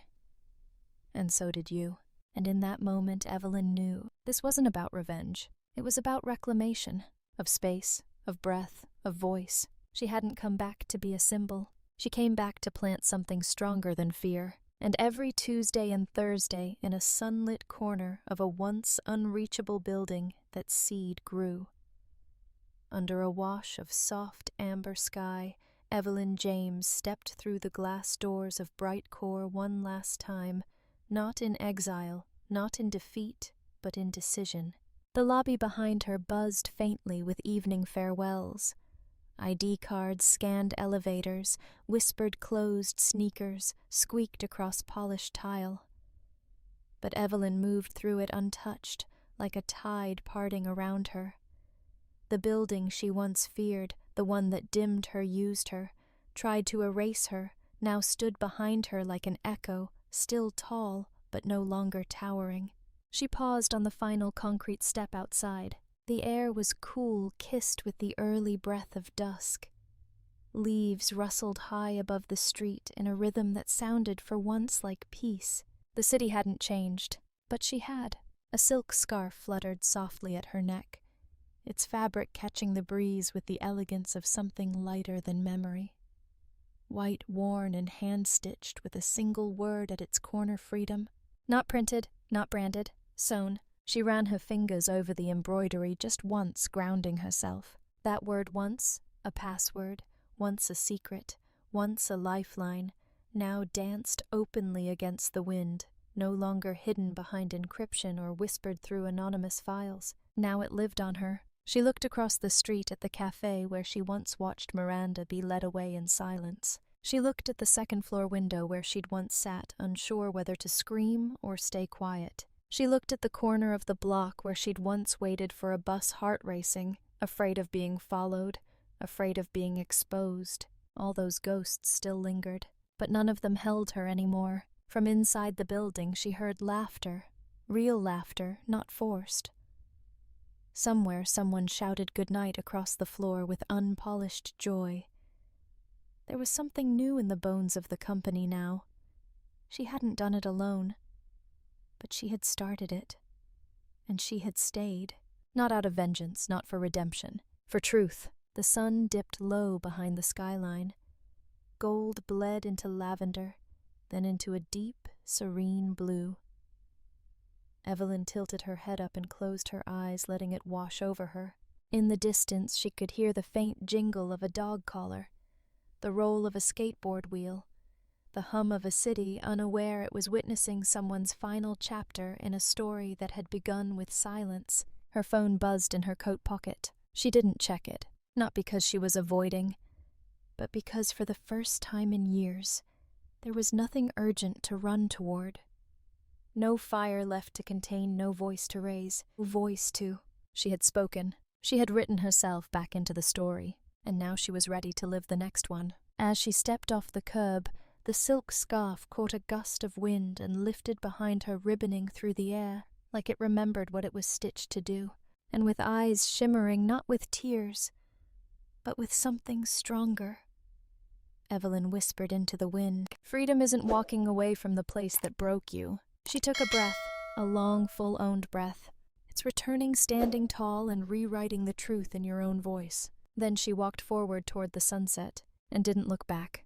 S1: And so did you." And in that moment, Evelyn knew this wasn't about revenge. It was about reclamation, of space, of breath, of voice. She hadn't come back to be a symbol. She came back to plant something stronger than fear. And every Tuesday and Thursday, in a sunlit corner of a once unreachable building, that seed grew. Under a wash of soft amber sky, Evelyn James stepped through the glass doors of BrightCore one last time, not in exile, not in defeat, but in decision. The lobby behind her buzzed faintly with evening farewells. ID cards scanned elevators, whispered closed sneakers, squeaked across polished tile. but Evelyn moved through it untouched, like a tide parting around her. The building she once feared, the one that dimmed her, used her, tried to erase her, now stood behind her like an echo, still tall, but no longer towering. She paused on the final concrete step outside. The air was cool, kissed with the early breath of dusk. Leaves rustled high above the street in a rhythm that sounded for once like peace. The city hadn't changed, but she had. A silk scarf fluttered softly at her neck, its fabric catching the breeze with the elegance of something lighter than memory. White, worn, and hand-stitched with a single word at its corner: freedom. Not printed, not branded, sewn. She ran her fingers over the embroidery just once, grounding herself. That word once, a password, once a secret, once a lifeline, now danced openly against the wind, no longer hidden behind encryption or whispered through anonymous files. Now it lived on her. She looked across the street at the cafe where she once watched Miranda be led away in silence. She looked at the second-floor window where she'd once sat, unsure whether to scream or stay quiet. She looked at the corner of the block where she'd once waited for a bus, heart racing, afraid of being followed, afraid of being exposed. All those ghosts still lingered, but none of them held her anymore. From inside the building she heard laughter, real laughter, not forced. Somewhere someone shouted goodnight across the floor with unpolished joy. There was something new in the bones of the company now. She hadn't done it alone, but she had started it, and she had stayed. Not out of vengeance, not for redemption, for truth. The sun dipped low behind the skyline. Gold bled into lavender, then into a deep, serene blue. Evelyn tilted her head up and closed her eyes, letting it wash over her. In the distance she could hear the faint jingle of a dog collar, the roll of a skateboard wheel, the hum of a city unaware it was witnessing someone's final chapter in a story that had begun with silence. Her phone buzzed in her coat pocket. She didn't check it, not because she was avoiding, but because for the first time in years, there was nothing urgent to run toward. No fire left to contain, no voice to raise, no voice to. She had spoken. She had written herself back into the story, and now she was ready to live the next one. As she stepped off the curb, the silk scarf caught a gust of wind and lifted behind her, ribboning through the air, like it remembered what it was stitched to do, and with eyes shimmering not with tears, but with something stronger. Evelyn whispered into the wind, "Freedom isn't walking away from the place that broke you." She took a breath, a long, full-owned breath. It's returning, standing tall, and rewriting the truth in your own voice. Then she walked forward toward the sunset, and didn't look back.